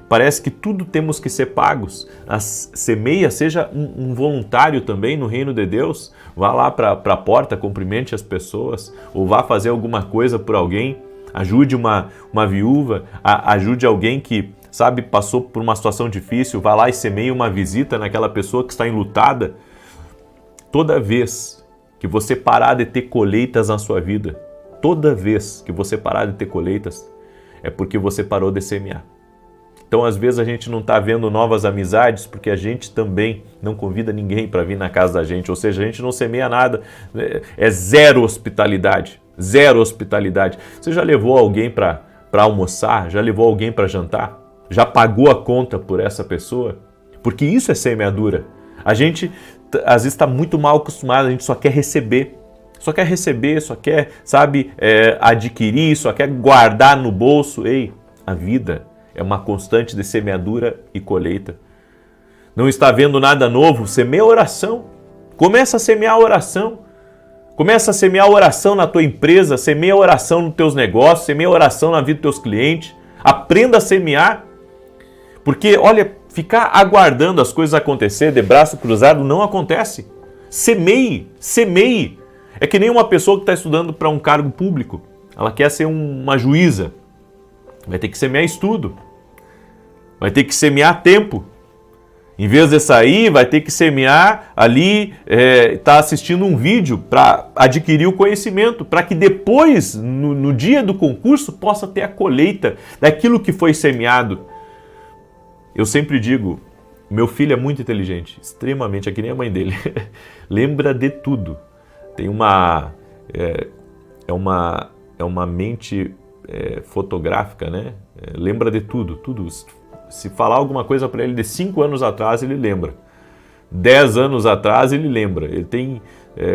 Parece que tudo temos que ser pagos. Semeia, seja um voluntário também no reino de Deus. Vá lá para a porta, cumprimente as pessoas, ou vá fazer alguma coisa por alguém. Ajude uma viúva, ajude alguém que, sabe, passou por uma situação difícil. Vá lá e semeie uma visita naquela pessoa que está enlutada. Toda vez que você parar de ter colheitas na sua vida, toda vez que você parar de ter colheitas, é porque você parou de semear. Então, às vezes, a gente não está vendo novas amizades porque a gente também não convida ninguém para vir na casa da gente. Ou seja, a gente não semeia nada. É zero hospitalidade. Zero hospitalidade. Você já levou alguém para almoçar? Já levou alguém para jantar? Já pagou a conta por essa pessoa? Porque isso é semeadura. A gente, às vezes, está muito mal acostumado. A gente só quer receber. Só quer, sabe, adquirir, só quer guardar no bolso. Ei, a vida é uma constante de semeadura e colheita. Não está vendo nada novo? Semeia oração. Começa a semear oração. Começa a semear oração na tua empresa, semeia oração nos teus negócios, semeia oração na vida dos teus clientes. Aprenda a semear. Porque, olha, ficar aguardando as coisas acontecer de braço cruzado não acontece. Semeie, semeie. É que nem uma pessoa que está estudando para um cargo público. Ela quer ser uma juíza. Vai ter que semear estudo. Vai ter que semear tempo. Em vez de sair, vai ter que semear ali, tá assistindo um vídeo para adquirir o conhecimento, para que depois, no dia do concurso, possa ter a colheita daquilo que foi semeado. Eu sempre digo, meu filho é muito inteligente, extremamente, é que nem a mãe dele. Lembra de tudo. Tem uma mente fotográfica, né? Lembra de tudo. Se falar alguma coisa para ele de 5 anos atrás, ele lembra. 10 anos atrás, ele lembra. Ele tem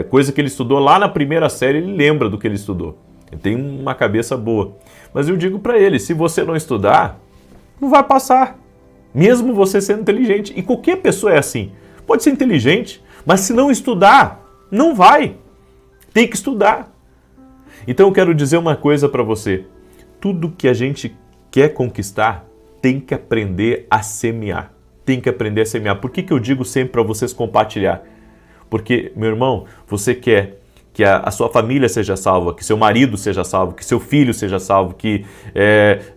coisa que ele estudou lá na primeira série, ele lembra do que ele estudou. Ele tem uma cabeça boa. Mas eu digo para ele, se você não estudar, não vai passar. Mesmo você sendo inteligente. E qualquer pessoa é assim. Pode ser inteligente, mas se não estudar, não vai. Tem que estudar. Então eu quero dizer uma coisa para você. Tudo que a gente quer conquistar, tem que aprender a semear. Tem que aprender a semear. Por que eu digo sempre para vocês compartilhar? Porque, meu irmão, você quer que a sua família seja salva, que seu marido seja salvo, que seu filho seja salvo, que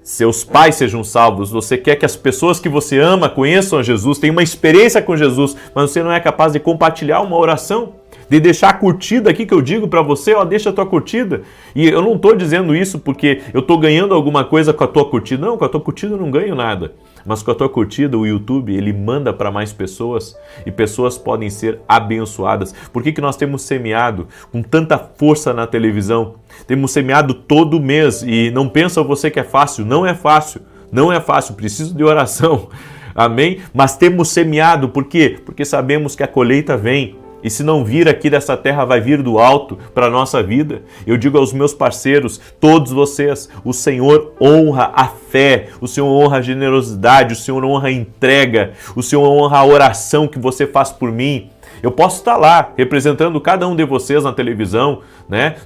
seus pais sejam salvos. Você quer que as pessoas que você ama conheçam a Jesus, tenham uma experiência com Jesus, mas você não é capaz de compartilhar uma oração, de deixar a curtida aqui que eu digo para você, ó, deixa a tua curtida. E eu não estou dizendo isso porque eu estou ganhando alguma coisa com a tua curtida. Não, com a tua curtida eu não ganho nada. Mas com a tua curtida, o YouTube, ele manda para mais pessoas e pessoas podem ser abençoadas. Por que nós temos semeado com tanta força na televisão? Temos semeado todo mês e não pensa você que é fácil. Não é fácil. Não é fácil. Preciso de oração. Amém? Mas temos semeado. Por quê? Porque sabemos que a colheita vem. E se não vir aqui dessa terra, vai vir do alto para a nossa vida. Eu digo aos meus parceiros, todos vocês, o Senhor honra a fé, o Senhor honra a generosidade, o Senhor honra a entrega, o Senhor honra a oração que você faz por mim. Eu posso estar lá, representando cada um de vocês na televisão, né?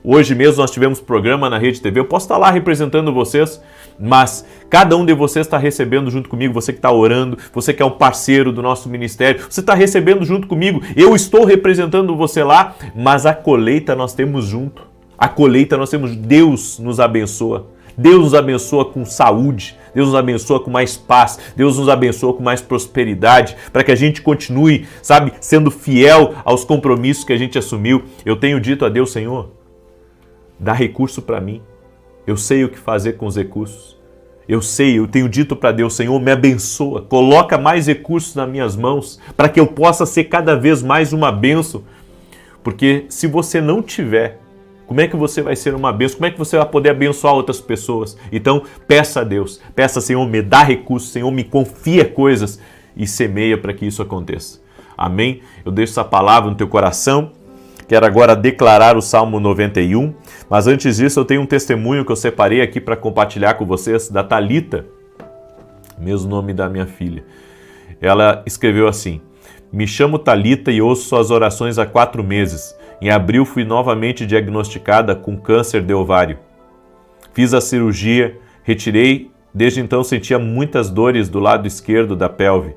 Hoje mesmo nós tivemos programa na Rede TV, eu posso estar lá representando vocês, mas cada um de vocês está recebendo junto comigo, você que está orando, você que é um parceiro do nosso ministério, você está recebendo junto comigo, eu estou representando você lá, mas a colheita nós temos junto, a colheita nós temos, Deus nos abençoa. Deus nos abençoa com saúde, Deus nos abençoa com mais paz, Deus nos abençoa com mais prosperidade, para que a gente continue, sabe, sendo fiel aos compromissos que a gente assumiu. Eu tenho dito a Deus, Senhor, dá recurso para mim, eu sei o que fazer com os recursos, eu tenho dito para Deus, Senhor, me abençoa, coloca mais recursos nas minhas mãos, para que eu possa ser cada vez mais uma bênção, porque se você não tiver, como é que você vai ser uma bênção? Como é que você vai poder abençoar outras pessoas? Então, peça a Deus. Peça, Senhor, me dá recursos. Senhor, me confia coisas e semeia para que isso aconteça. Amém? Eu deixo essa palavra no teu coração. Quero agora declarar o Salmo 91. Mas antes disso, eu tenho um testemunho que eu separei aqui para compartilhar com vocês, da Thalita, mesmo nome da minha filha. Ela escreveu assim: me chamo Thalita e ouço suas orações há 4 meses. Em abril fui novamente diagnosticada com câncer de ovário. Fiz a cirurgia, retirei Desde então sentia muitas dores do lado esquerdo da pelve.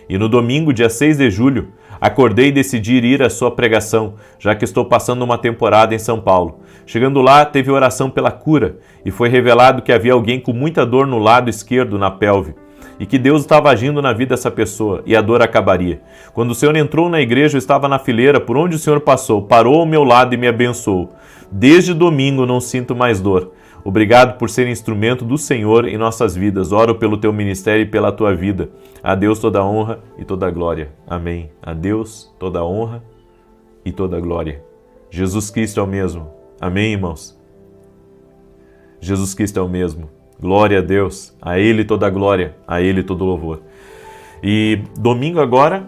E no domingo, dia 6 de julho, acordei e decidi ir à sua pregação, já que estou passando uma temporada em São Paulo. Chegando lá, teve oração pela cura e foi revelado que havia alguém com muita dor no lado esquerdo, na pelve, e que Deus estava agindo na vida dessa pessoa e a dor acabaria. Quando o Senhor entrou na igreja, eu estava na fileira por onde o Senhor passou, parou ao meu lado e me abençoou. Desde domingo não sinto mais dor. Obrigado por ser instrumento do Senhor em nossas vidas. Oro pelo teu ministério e pela tua vida. A Deus toda a honra e toda a glória. Amém. A Deus toda a honra e toda a glória. Jesus Cristo é o mesmo. Amém, irmãos? Jesus Cristo é o mesmo. Glória a Deus. A Ele toda a glória. A Ele todo o louvor. E domingo agora,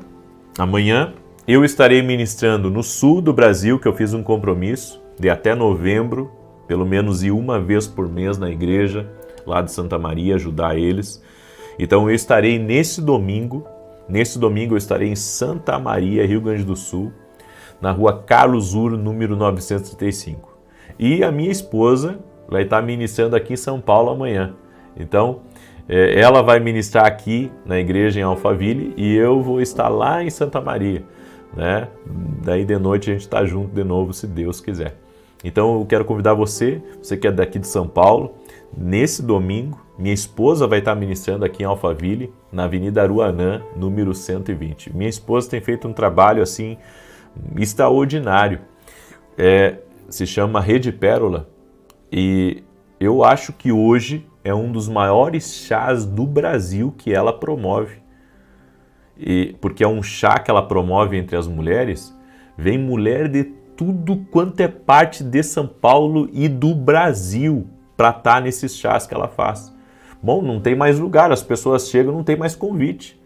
amanhã, eu estarei ministrando no sul do Brasil, que eu fiz um compromisso de até novembro, pelo menos ir uma vez por mês na igreja, lá de Santa Maria, ajudar eles. Então eu estarei nesse domingo eu estarei em Santa Maria, Rio Grande do Sul, na rua Carlos Ur, número 935. E a minha esposa vai estar ministrando aqui em São Paulo amanhã. Então, ela vai ministrar aqui na igreja em Alphaville e eu vou estar lá em Santa Maria, né? Daí de noite a gente está junto de novo, se Deus quiser. Então eu quero convidar você que é daqui de São Paulo, nesse domingo, minha esposa vai estar ministrando aqui em Alphaville, na Avenida Aruanã, número 120. Minha esposa tem feito um trabalho assim extraordinário, se chama Rede Pérola, e eu acho que hoje é um dos maiores chás do Brasil que ela promove, porque é um chá que ela promove entre as mulheres, vem mulher de tudo quanto é parte de São Paulo e do Brasil para estar nesses chás que ela faz. Bom, não tem mais lugar, as pessoas chegam, não tem mais convite,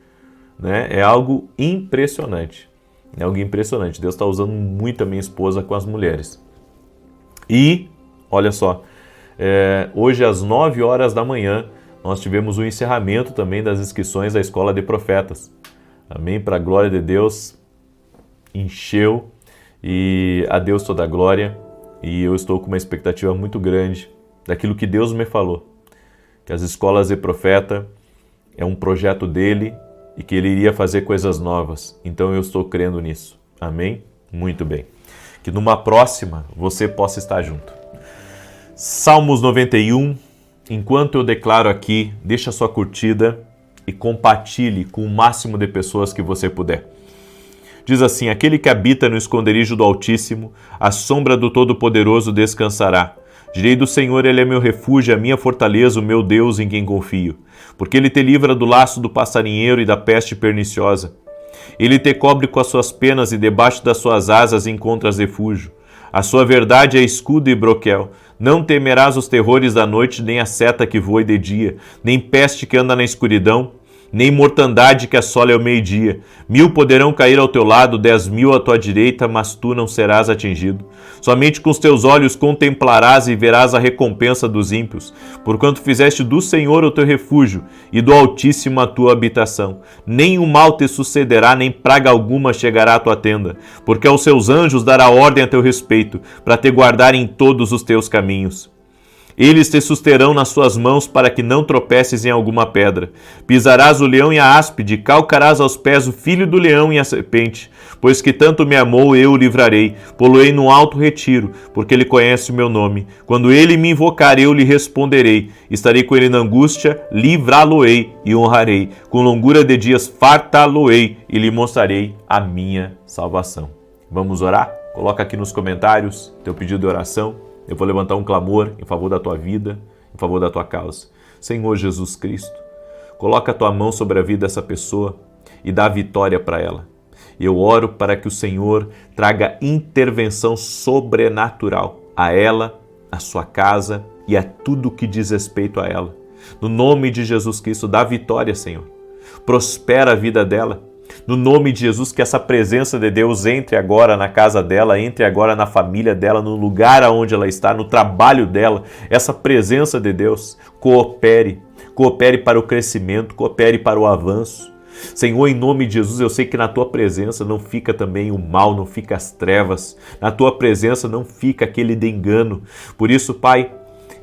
né? É algo impressionante. É algo impressionante. Deus está usando muito a minha esposa com as mulheres. E, olha só, hoje às 9 horas da manhã, nós tivemos o encerramento também das inscrições da Escola de Profetas. Amém? Para a glória de Deus, encheu. E a Deus toda a glória, e eu estou com uma expectativa muito grande daquilo que Deus me falou, que as escolas de profeta é um projeto dele e que ele iria fazer coisas novas. Então eu estou crendo nisso. Amém? Muito bem. Que numa próxima você possa estar junto. Salmos 91, enquanto eu declaro aqui, deixa sua curtida e compartilhe com o máximo de pessoas que você puder. Diz assim: aquele que habita no esconderijo do Altíssimo, a sombra do Todo-Poderoso descansará. Direi do Senhor, Ele é meu refúgio, a minha fortaleza, o meu Deus em quem confio. Porque Ele te livra do laço do passarinheiro e da peste perniciosa. Ele te cobre com as suas penas e debaixo das suas asas encontras refúgio. A sua verdade é escudo e broquel. Não temerás os terrores da noite, nem a seta que voe de dia, nem peste que anda na escuridão, nem mortandade que assole ao meio-dia. 1000 poderão cair ao teu lado, 10.000 à tua direita, mas tu não serás atingido. Somente com os teus olhos contemplarás e verás a recompensa dos ímpios, porquanto fizeste do Senhor o teu refúgio e do Altíssimo a tua habitação. Nem o mal te sucederá, nem praga alguma chegará à tua tenda, porque aos seus anjos dará ordem a teu respeito, para te guardar em todos os teus caminhos. Eles te susterão nas suas mãos para que não tropeces em alguma pedra. Pisarás o leão e a áspide, calcarás aos pés o filho do leão e a serpente. Pois que tanto me amou, eu o livrarei. Poloei no alto retiro, porque ele conhece o meu nome. Quando ele me invocar, eu lhe responderei. Estarei com ele na angústia, livrá-lo-ei e honrarei. Com longura de dias fartá-lo-ei e lhe mostrarei a minha salvação. Vamos orar? Coloca aqui nos comentários teu pedido de oração. Eu vou levantar um clamor em favor da tua vida, em favor da tua causa. Senhor Jesus Cristo, coloca a tua mão sobre a vida dessa pessoa e dá vitória para ela. Eu oro para que o Senhor traga intervenção sobrenatural a ela, a sua casa e a tudo que diz respeito a ela. No nome de Jesus Cristo, dá vitória, Senhor. Prospera a vida dela. No nome de Jesus, que essa presença de Deus entre agora na casa dela, entre agora na família dela, no lugar onde ela está, no trabalho dela. Essa presença de Deus coopere para o crescimento, coopere para o avanço. Senhor, em nome de Jesus, eu sei que na tua presença não fica também o mal, não fica as trevas. Na tua presença não fica aquele de engano. Por isso, Pai,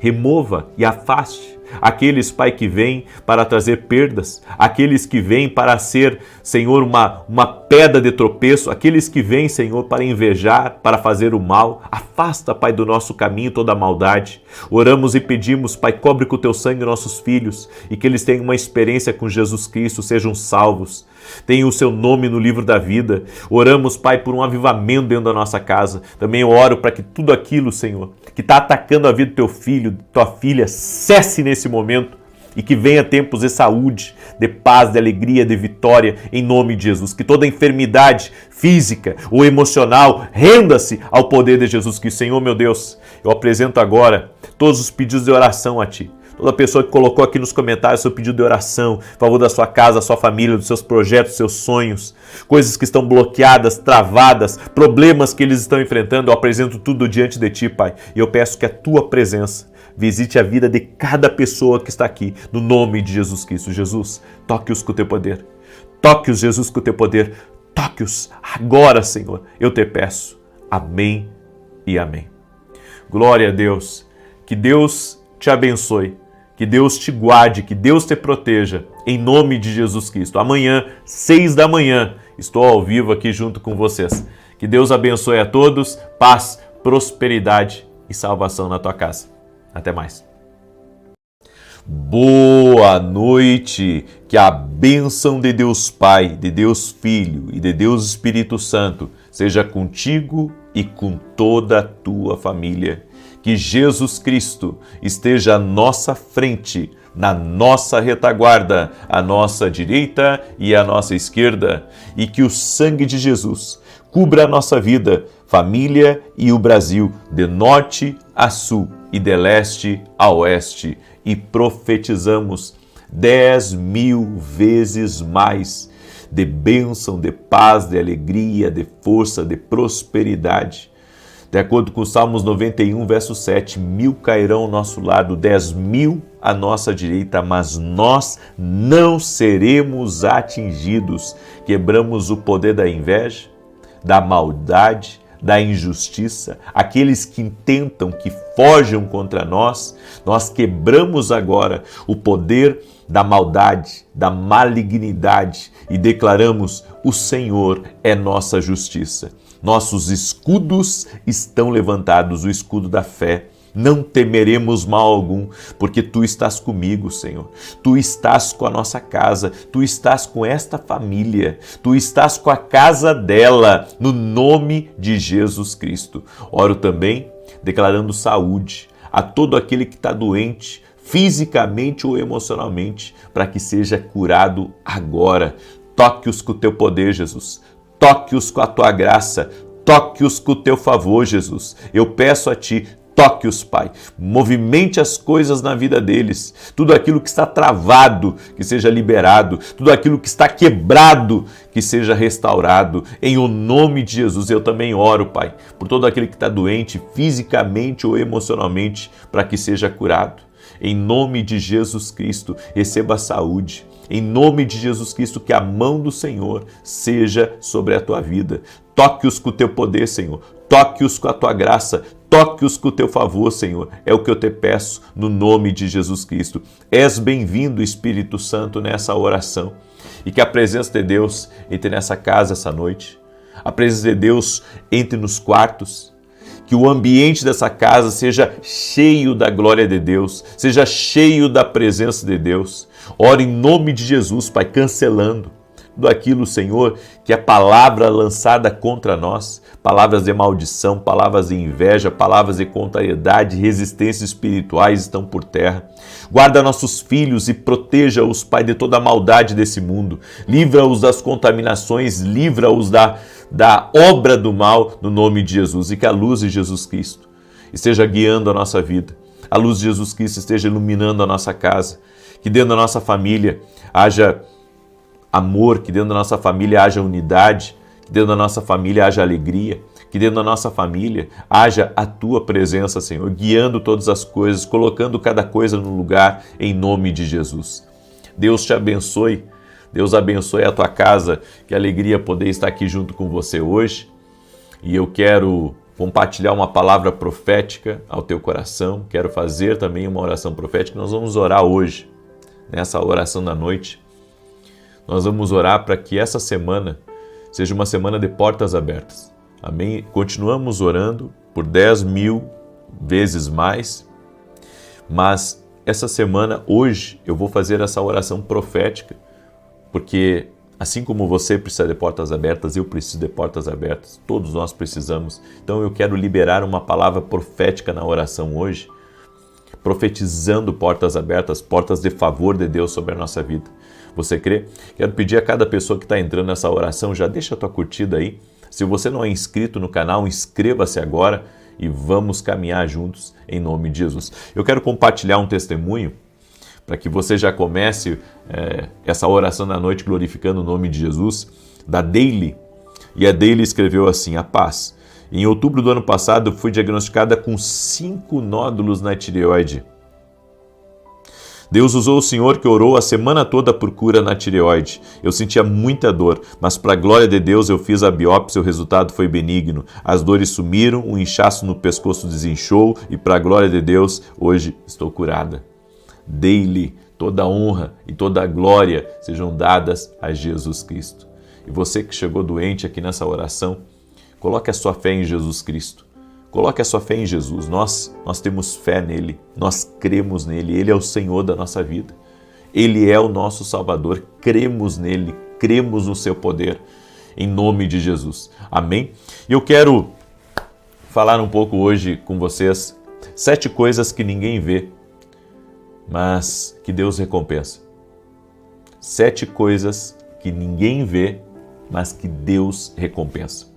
remova e afaste aqueles, Pai, que vêm para trazer perdas, aqueles que vêm para ser, Senhor, uma pedra de tropeço, aqueles que vêm, Senhor, para invejar, para fazer o mal. Afasta, Pai, do nosso caminho toda a maldade. Oramos e pedimos, Pai, cobre com o Teu sangue nossos filhos e que eles tenham uma experiência com Jesus Cristo, sejam salvos, tenham o Seu nome no livro da vida. Oramos, Pai, por um avivamento dentro da nossa casa. Também oro para que tudo aquilo, Senhor, que está atacando a vida do Teu filho, Tua filha, cesse nesse momento e que venha tempos de saúde, de paz, de alegria, de vitória, em nome de Jesus. Que toda enfermidade física ou emocional renda-se ao poder de Jesus. Que, Senhor, meu Deus, eu apresento agora todos os pedidos de oração a Ti. Toda pessoa que colocou aqui nos comentários seu pedido de oração, a favor da sua casa, da sua família, dos seus projetos, dos seus sonhos, coisas que estão bloqueadas, travadas, problemas que eles estão enfrentando, eu apresento tudo diante de Ti, Pai. E eu peço que a Tua presença visite a vida de cada pessoa que está aqui, no nome de Jesus Cristo. Jesus, toque-os com o Teu poder. Toque-os, Jesus, com o Teu poder. Toque-os agora, Senhor. Eu te peço. Amém e amém. Glória a Deus. Que Deus te abençoe. Que Deus te guarde, que Deus te proteja, em nome de Jesus Cristo. Amanhã, 6 da manhã, estou ao vivo aqui junto com vocês. Que Deus abençoe a todos, paz, prosperidade e salvação na tua casa. Até mais. Boa noite, que a bênção de Deus Pai, de Deus Filho e de Deus Espírito Santo seja contigo e com toda a tua família. Que Jesus Cristo esteja à nossa frente, na nossa retaguarda, à nossa direita e à nossa esquerda, e que o sangue de Jesus cubra a nossa vida, família e o Brasil, de norte a sul e de leste a oeste, e profetizamos 10.000 vezes mais de bênção, de paz, de alegria, de força, de prosperidade. De acordo com o Salmos 91, verso 7, 1.000 cairão ao nosso lado, 10.000 à nossa direita, mas nós não seremos atingidos. Quebramos o poder da inveja, da maldade, da injustiça, aqueles que intentam, que forjam contra nós. Nós quebramos agora o poder da maldade, da malignidade e declaramos: o Senhor é nossa justiça. Nossos escudos estão levantados, o escudo da fé. Não temeremos mal algum, porque Tu estás comigo, Senhor. Tu estás com a nossa casa, Tu estás com esta família, Tu estás com a casa dela, no nome de Jesus Cristo. Oro também declarando saúde a todo aquele que está doente, fisicamente ou emocionalmente, para que seja curado agora. Toque-os com o Teu poder, Jesus. Toque-os com a Tua graça, toque-os com o Teu favor, Jesus. Eu peço a Ti, toque-os, Pai. Movimente as coisas na vida deles. Tudo aquilo que está travado, que seja liberado. Tudo aquilo que está quebrado, que seja restaurado. Em o nome de Jesus, eu também oro, Pai, por todo aquele que está doente, fisicamente ou emocionalmente, para que seja curado. Em nome de Jesus Cristo, receba saúde. Em nome de Jesus Cristo, que a mão do Senhor seja sobre a tua vida. Toque-os com o Teu poder, Senhor. Toque-os com a Tua graça. Toque-os com o Teu favor, Senhor. É o que eu te peço no nome de Jesus Cristo. És bem-vindo, Espírito Santo, nessa oração. E que a presença de Deus entre nessa casa essa noite. A presença de Deus entre nos quartos. Que o ambiente dessa casa seja cheio da glória de Deus, seja cheio da presença de Deus. Oro em nome de Jesus, Pai, cancelando tudo aquilo, Senhor, que é palavra lançada contra nós, palavras de maldição, palavras de inveja, palavras de contrariedade, resistências espirituais estão por terra. Guarda nossos filhos e proteja-os, Pai, de toda a maldade desse mundo. Livra-os das contaminações, livra-os da obra do mal, no nome de Jesus. E que a luz de Jesus Cristo esteja guiando a nossa vida. A luz de Jesus Cristo esteja iluminando a nossa casa. Que dentro da nossa família haja amor, que dentro da nossa família haja unidade, que dentro da nossa família haja alegria, que dentro da nossa família haja a Tua presença, Senhor, guiando todas as coisas, colocando cada coisa no lugar, em nome de Jesus. Deus te abençoe, Deus abençoe a tua casa, que alegria poder estar aqui junto com você hoje. E eu quero compartilhar uma palavra profética ao teu coração. Quero fazer também uma oração profética. Nós vamos orar hoje, nessa oração da noite. Nós vamos orar para que essa semana seja uma semana de portas abertas. Amém? Continuamos orando por 10.000 vezes mais, mas essa semana, hoje, eu vou fazer essa oração profética, porque assim como você precisa de portas abertas, eu preciso de portas abertas, todos nós precisamos. Então eu quero liberar uma palavra profética na oração hoje, profetizando portas abertas, portas de favor de Deus sobre a nossa vida. Você crê? Quero pedir a cada pessoa que está entrando nessa oração, já deixa a tua curtida aí. Se você não é inscrito no canal, inscreva-se agora e vamos caminhar juntos em nome de Jesus. Eu quero compartilhar um testemunho para que você já comece essa oração da noite glorificando o nome de Jesus, da Daily. E a Daily escreveu assim: a paz. Em outubro do ano passado, fui diagnosticada com 5 nódulos na tireoide. Deus usou o senhor que orou a semana toda por cura na tireoide. Eu sentia muita dor, mas para a glória de Deus eu fiz a biópsia e o resultado foi benigno. As dores sumiram, o inchaço no pescoço desinchou e para a glória de Deus, hoje estou curada. Daily, toda a honra e toda a glória sejam dadas a Jesus Cristo. E você que chegou doente aqui nessa oração, coloque a sua fé em Jesus Cristo. Coloque a sua fé em Jesus. Nós temos fé nele, nós cremos nele, ele é o Senhor da nossa vida. Ele é o nosso Salvador, cremos nele, cremos no seu poder, em nome de Jesus. Amém? E eu quero falar um pouco hoje com vocês 7 coisas que ninguém vê, mas que Deus recompensa. 7 coisas que ninguém vê, mas que Deus recompensa.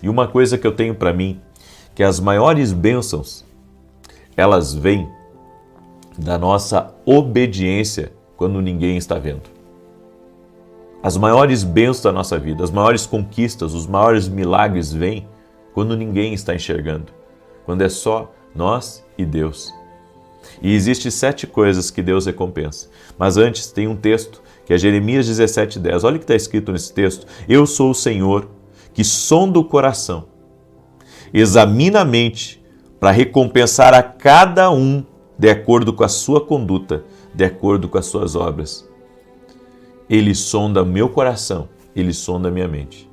E uma coisa que eu tenho para mim, que as maiores bênçãos, elas vêm da nossa obediência quando ninguém está vendo. As maiores bênçãos da nossa vida, as maiores conquistas, os maiores milagres vêm quando ninguém está enxergando, quando é só nós e Deus. E existem 7 coisas que Deus recompensa. Mas antes tem um texto que é Jeremias 17:10. Olha o que está escrito nesse texto. Eu sou o Senhor que sonda o coração, examina a mente para recompensar a cada um de acordo com a sua conduta, de acordo com as suas obras. Ele sonda o meu coração, ele sonda a minha mente.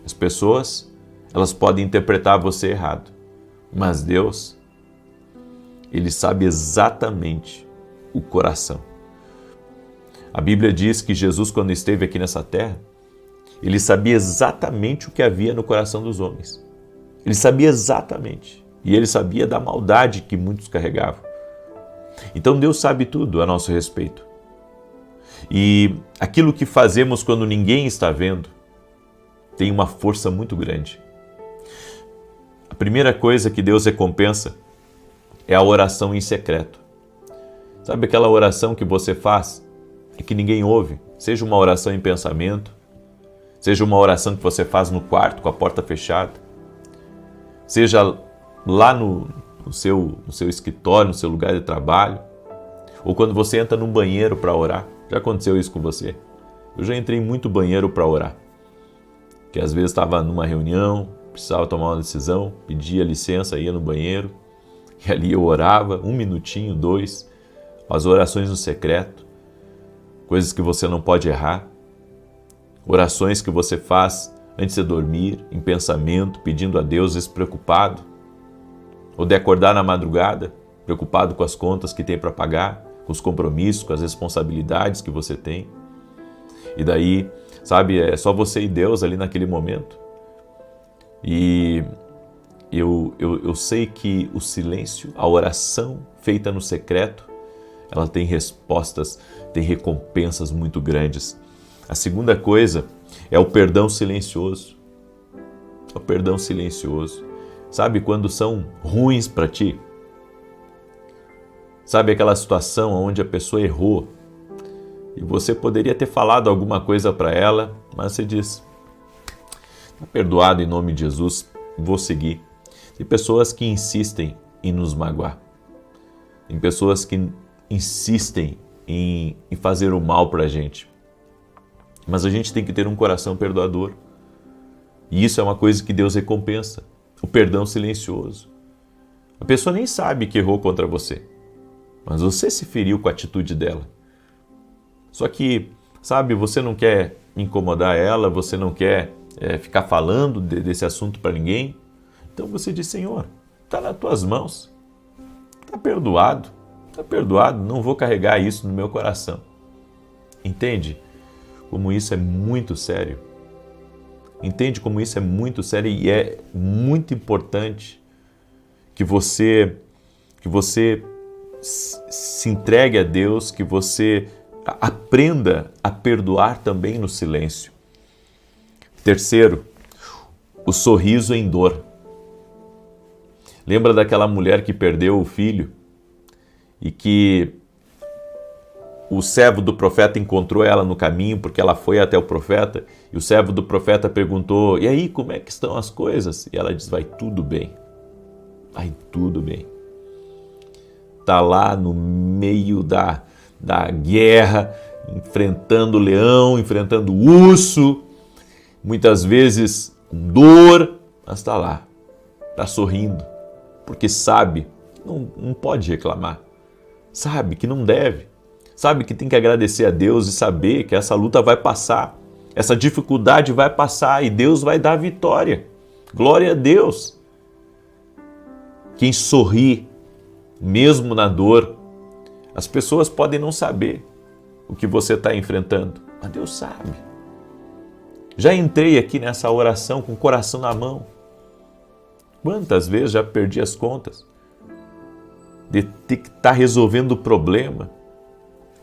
As pessoas, elas podem interpretar você errado, mas Deus, ele sabe exatamente o coração. A Bíblia diz que Jesus, quando esteve aqui nessa terra, ele sabia exatamente o que havia no coração dos homens. Ele sabia exatamente. E ele sabia da maldade que muitos carregavam. Então Deus sabe tudo a nosso respeito. E aquilo que fazemos quando ninguém está vendo tem uma força muito grande. A primeira coisa que Deus recompensa é a oração em secreto. Sabe aquela oração que você faz e que ninguém ouve? Seja uma oração em pensamento, seja uma oração que você faz no quarto com a porta fechada, seja lá no seu escritório, no seu lugar de trabalho, ou quando você entra num banheiro para orar. Já aconteceu isso com você? Eu já entrei em muito banheiro para orar, que às vezes estava numa reunião, precisava tomar uma decisão, pedia licença, ia no banheiro, e ali eu orava, 1 minutinho, 2, as orações no secreto, coisas que você não pode errar, orações que você faz antes de dormir, em pensamento, pedindo a Deus, despreocupado, ou de acordar na madrugada, preocupado com as contas que tem para pagar, com os compromissos, com as responsabilidades que você tem. E daí, sabe, é só você e Deus ali naquele momento. E eu sei que o silêncio, a oração feita no secreto, ela tem respostas, tem recompensas muito grandes. A segunda coisa é o perdão silencioso. O perdão silencioso. Sabe quando são ruins para ti? Sabe aquela situação onde a pessoa errou e você poderia ter falado alguma coisa para ela, mas você diz: está perdoado em nome de Jesus, vou seguir. Tem pessoas que insistem em nos magoar. Tem pessoas que insistem em fazer o mal para a gente. Mas a gente tem que ter um coração perdoador. E isso é uma coisa que Deus recompensa. o perdão silencioso. A pessoa nem sabe que errou contra você, mas você se feriu com a atitude dela. Só que, sabe, você não quer incomodar ela, você não quer ficar falando desse assunto para ninguém. Então você diz: Senhor, está nas tuas mãos, está perdoado, não vou carregar isso no meu coração. Entende como isso é muito sério? Entende como isso é muito sério e é muito importante que você se entregue a Deus, que você aprenda a perdoar também no silêncio. Terceiro, o sorriso em dor. Lembra daquela mulher que perdeu o filho e que o servo do profeta encontrou ela no caminho porque ela foi até o profeta e o servo do profeta perguntou: e aí, como é que estão as coisas? E ela diz: vai tudo bem, vai tudo bem. Está lá no meio da guerra, enfrentando o leão, enfrentando o urso, muitas vezes com dor, mas está lá, está sorrindo, porque sabe, não pode reclamar, sabe que não deve. Sabe que tem que agradecer a Deus e saber que essa luta vai passar, essa dificuldade vai passar e Deus vai dar a vitória. Glória a Deus. Quem sorri, mesmo na dor, as pessoas podem não saber o que você está enfrentando, mas Deus sabe. Já entrei aqui nessa oração com o coração na mão. Quantas vezes já perdi as contas de ter que estar resolvendo o problema.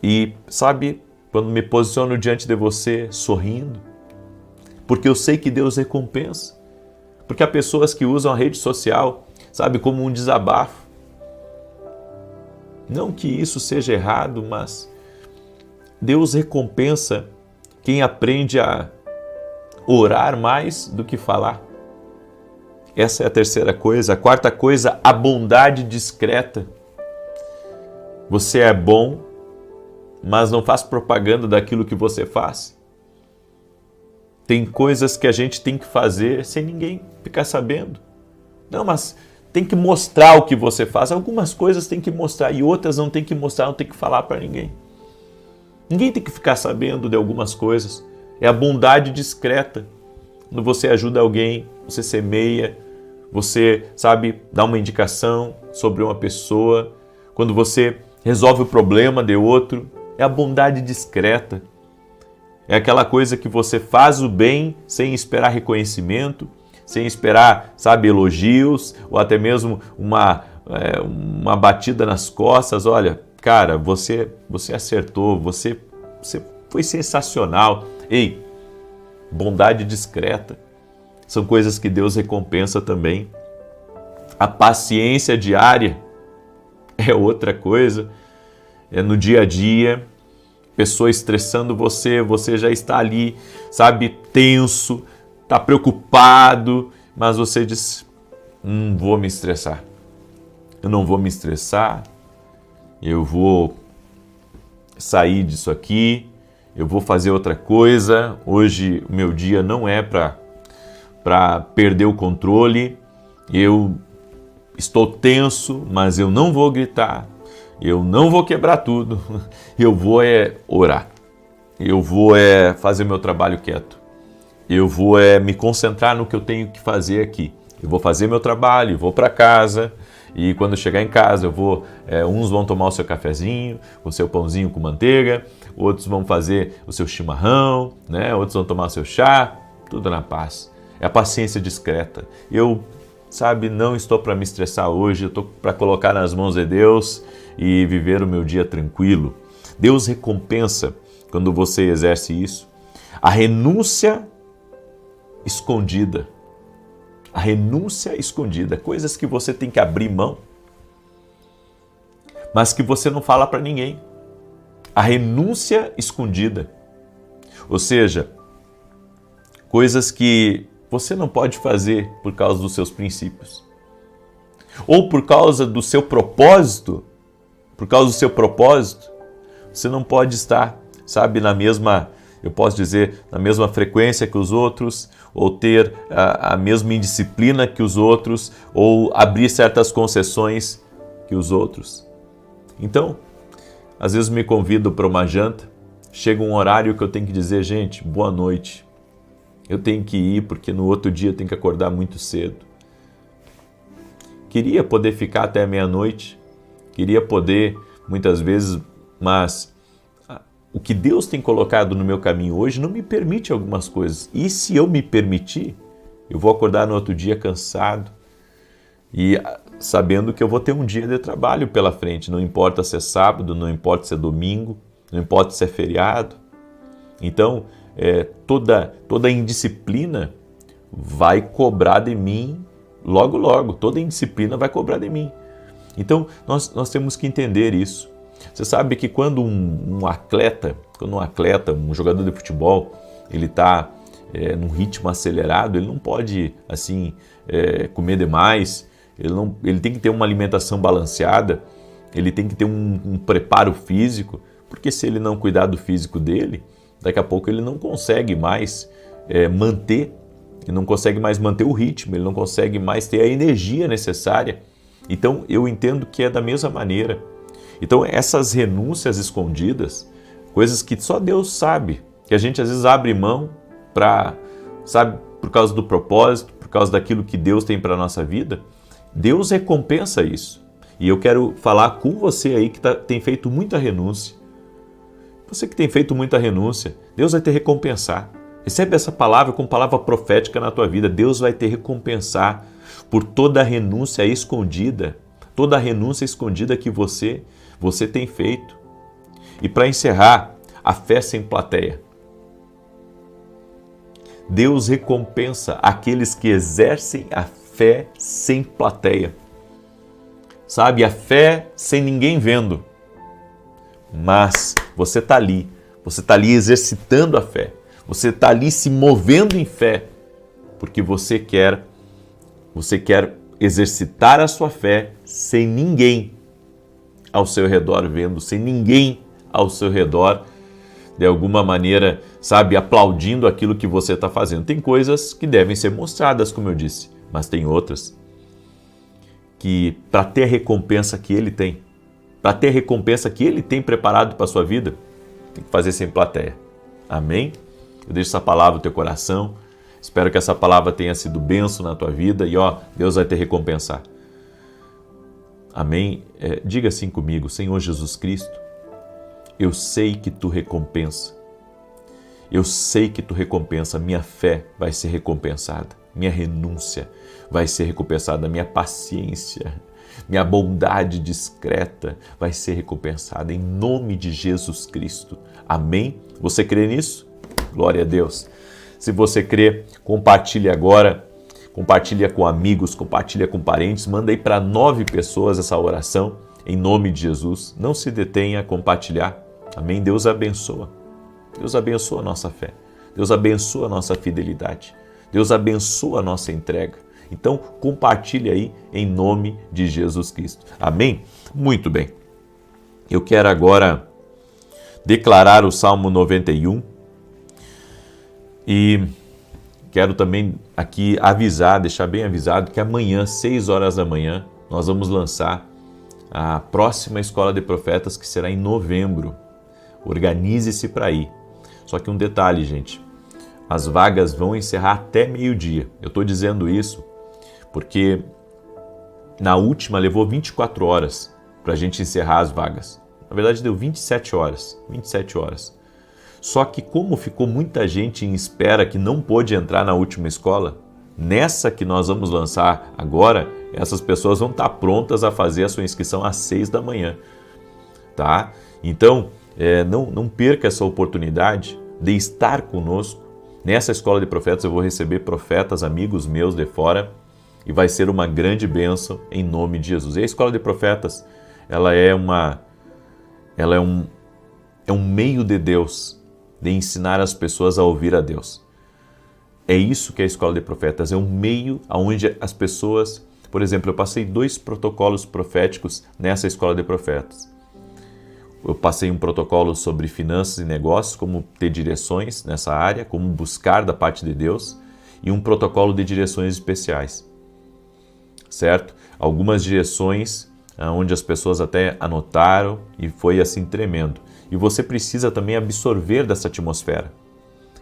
E sabe, quando me posiciono diante de você sorrindo, porque eu sei que Deus recompensa, porque há pessoas que usam a rede social, sabe, como um desabafo. Não que isso seja errado, mas Deus recompensa quem aprende a orar mais do que falar. Essa é a terceira coisa. A quarta coisa, a bondade discreta. Você é bom, mas não faz propaganda daquilo que você faz. Tem coisas que a gente tem que fazer sem ninguém ficar sabendo. Não, mas tem que mostrar o que você faz. Algumas coisas tem que mostrar e outras não tem que mostrar, não tem que falar para ninguém. Ninguém tem que ficar sabendo de algumas coisas. É a bondade discreta. Quando você ajuda alguém, você semeia, você, sabe, dá uma indicação sobre uma pessoa. Quando você resolve o problema de outro, é a bondade discreta. É aquela coisa que você faz o bem sem esperar reconhecimento, sem esperar, sabe, elogios, ou até mesmo uma batida nas costas. Olha, cara, você acertou, você foi sensacional. Ei, bondade discreta. São coisas que Deus recompensa também. A paciência diária é outra coisa. É no dia a dia, pessoa estressando você, você já está ali, sabe, tenso, está preocupado, mas você diz: não vou me estressar. Eu não vou me estressar, eu vou sair disso aqui, eu vou fazer outra coisa. Hoje o meu dia não é para perder o controle, eu estou tenso, mas eu não vou gritar. Eu não vou quebrar tudo, eu vou orar, eu vou fazer meu trabalho quieto, eu vou me concentrar no que eu tenho que fazer aqui. Eu vou fazer meu trabalho, vou para casa e quando chegar em casa eu vou, uns vão tomar o seu cafezinho, o seu pãozinho com manteiga, outros vão fazer o seu chimarrão, né? Outros vão tomar o seu chá, tudo na paz. É a paciência discreta. Eu, sabe, não estou para me estressar hoje, eu estou para colocar nas mãos de Deus e viver o meu dia tranquilo. Deus recompensa quando você exerce isso. A renúncia escondida. A renúncia escondida. Coisas que você tem que abrir mão, mas que você não fala para ninguém. A renúncia escondida. Ou seja, coisas que você não pode fazer por causa dos seus princípios. Ou por causa do seu propósito. Por causa do seu propósito, você não pode estar, sabe, na mesma eu posso dizer, na mesma frequência que os outros, ou ter a mesma indisciplina que os outros, ou abrir certas concessões que os outros. Então, às vezes me convido para uma janta, chega um horário que eu tenho que dizer, gente, boa noite. Eu tenho que ir porque no outro dia eu tenho que acordar muito cedo. Queria poder ficar até meia-noite, queria poder, muitas vezes, mas o que Deus tem colocado no meu caminho hoje não me permite algumas coisas. E se eu me permitir, eu vou acordar no outro dia cansado e sabendo que eu vou ter um dia de trabalho pela frente. Não importa se é sábado, não importa se é domingo, não importa se é feriado. Então, toda indisciplina vai cobrar de mim logo, logo. Toda indisciplina vai cobrar de mim. Então, nós temos que entender isso. Você sabe que quando um atleta, um jogador de futebol, ele está num ritmo acelerado, ele não pode assim comer demais, ele tem que ter uma alimentação balanceada, ele tem que ter um preparo físico, porque se ele não cuidar do físico dele, daqui a pouco ele não consegue mais manter o ritmo, ele não consegue mais ter a energia necessária. Então eu entendo que é da mesma maneira. Então essas renúncias escondidas, coisas que só Deus sabe, que a gente às vezes abre mão por causa do propósito, por causa daquilo que Deus tem para a nossa vida, Deus recompensa isso. E eu quero falar com você aí que tem feito muita renúncia. Você que tem feito muita renúncia, Deus vai te recompensar. Recebe essa palavra como palavra profética na tua vida. Deus vai te recompensar por toda a renúncia escondida, toda a renúncia escondida que você tem feito. E para encerrar, a fé sem plateia. Deus recompensa aqueles que exercem a fé sem plateia. Sabe, a fé sem ninguém vendo. Mas você está ali exercitando a fé. Você está ali se movendo em fé, porque você quer exercitar a sua fé sem ninguém ao seu redor vendo, sem ninguém ao seu redor, de alguma maneira, sabe, aplaudindo aquilo que você está fazendo. Tem coisas que devem ser mostradas, como eu disse, mas tem outras que, para ter a recompensa que Ele tem, para ter a recompensa que Ele tem preparado para a sua vida, tem que fazer sem plateia. Amém? Eu deixo essa palavra no teu coração. Espero que essa palavra tenha sido bênção na tua vida e Deus vai te recompensar. Amém? Diga assim comigo: Senhor Jesus Cristo, eu sei que Tu recompensa. Eu sei que Tu recompensa. Minha fé vai ser recompensada. Minha renúncia vai ser recompensada. Minha paciência, minha bondade discreta vai ser recompensada em nome de Jesus Cristo. Amém? Você crê nisso? Glória a Deus. Se você crê, compartilhe agora, compartilha com amigos, compartilha com parentes, manda aí para 9 pessoas essa oração, em nome de Jesus. Não se detenha a compartilhar. Amém? Deus abençoa. Deus abençoa a nossa fé. Deus abençoa a nossa fidelidade. Deus abençoa a nossa entrega. Então, compartilhe aí em nome de Jesus Cristo. Amém? Muito bem. Eu quero agora declarar o Salmo 91 e quero também aqui avisar, deixar bem avisado que amanhã, 6 horas da manhã, nós vamos lançar a próxima Escola de Profetas, que será em novembro. Organize-se para ir. Só que um detalhe, gente, as vagas vão encerrar até meio-dia. Eu estou dizendo isso porque na última levou 24 horas para a gente encerrar as vagas. Na verdade deu 27 horas. Só que como ficou muita gente em espera que não pôde entrar na última escola, nessa que nós vamos lançar agora, essas pessoas vão estar prontas a fazer a sua inscrição às 6 da manhã. Tá? Então, não perca essa oportunidade de estar conosco. Nessa Escola de Profetas eu vou receber profetas, amigos meus de fora, e vai ser uma grande bênção em nome de Jesus. E a Escola de Profetas, ela é um meio de Deus de ensinar as pessoas a ouvir a Deus. É isso que é a Escola de Profetas, é um meio onde as pessoas... Por exemplo, eu passei 2 protocolos proféticos nessa Escola de Profetas. Eu passei um protocolo sobre finanças e negócios, como ter direções nessa área, como buscar da parte de Deus, e um protocolo de direções especiais, certo? Algumas direções onde as pessoas até anotaram e foi assim tremendo. E você precisa também absorver dessa atmosfera.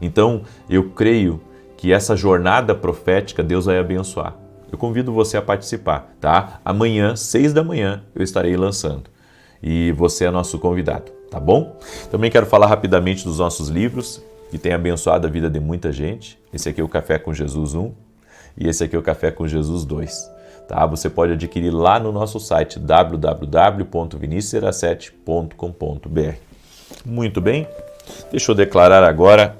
Então, eu creio que essa jornada profética Deus vai abençoar. Eu convido você a participar, tá? Amanhã, 6 da manhã, eu estarei lançando. E você é nosso convidado, tá bom? Também quero falar rapidamente dos nossos livros, que tem abençoado a vida de muita gente. Esse aqui é o Café com Jesus 1 e esse aqui é o Café com Jesus 2. Tá? Você pode adquirir lá no nosso site www.vinicius07.com.br. Muito bem, deixa eu declarar agora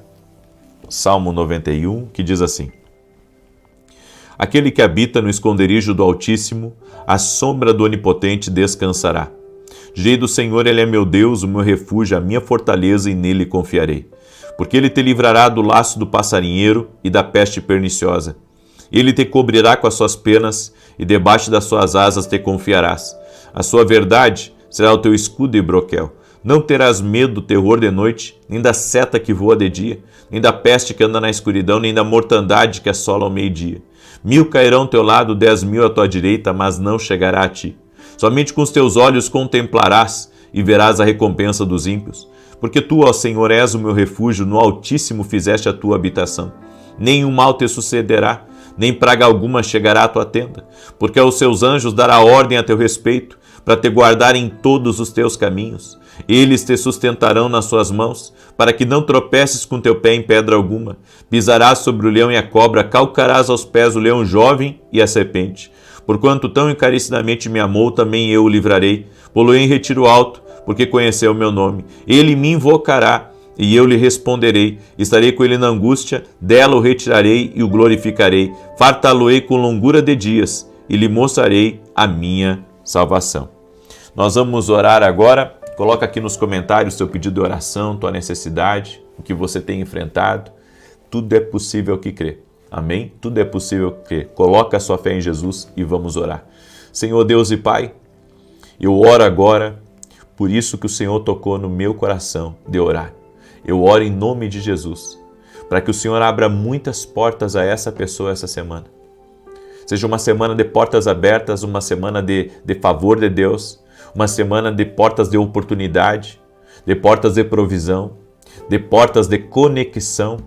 Salmo 91, que diz assim: Aquele que habita no esconderijo do Altíssimo, à sombra do Onipotente descansará. Direi do Senhor, Ele é meu Deus, o meu refúgio, a minha fortaleza, e nele confiarei. Porque Ele te livrará do laço do passarinheiro e da peste perniciosa. Ele te cobrirá com as suas penas, e debaixo das suas asas te confiarás. A sua verdade será o teu escudo e broquel. Não terás medo do terror de noite, nem da seta que voa de dia, nem da peste que anda na escuridão, nem da mortandade que assola ao meio-dia. 1000 cairão ao teu lado, 10.000 à tua direita, mas não chegará a ti. Somente com os teus olhos contemplarás e verás a recompensa dos ímpios. Porque tu, ó Senhor, és o meu refúgio, no Altíssimo fizeste a tua habitação. Nenhum mal te sucederá, nem praga alguma chegará à tua tenda, porque aos seus anjos dará ordem a teu respeito, para te guardar em todos os teus caminhos. Eles te sustentarão nas suas mãos, para que não tropeces com teu pé em pedra alguma. Pisarás sobre o leão e a cobra, calcarás aos pés o leão jovem e a serpente. Porquanto tão encarecidamente me amou, também eu o livrarei. Pô-lo-ei em retiro alto, porque conheceu o meu nome. Ele me invocará, e eu lhe responderei. Estarei com ele na angústia, dela o retirarei e o glorificarei. Fartá-lo-ei com longura de dias, e lhe mostrarei a minha salvação. Nós vamos orar agora. Coloca aqui nos comentários seu pedido de oração, tua necessidade, o que você tem enfrentado. Tudo é possível que crê. Amém? Tudo é possível que crê. Coloca a sua fé em Jesus e vamos orar. Senhor Deus e Pai, eu oro agora, por isso que o Senhor tocou no meu coração de orar. Eu oro em nome de Jesus, para que o Senhor abra muitas portas a essa pessoa essa semana. Seja uma semana de portas abertas, uma semana de favor de Deus, uma semana de portas de oportunidade, de portas de provisão, de portas de conexão.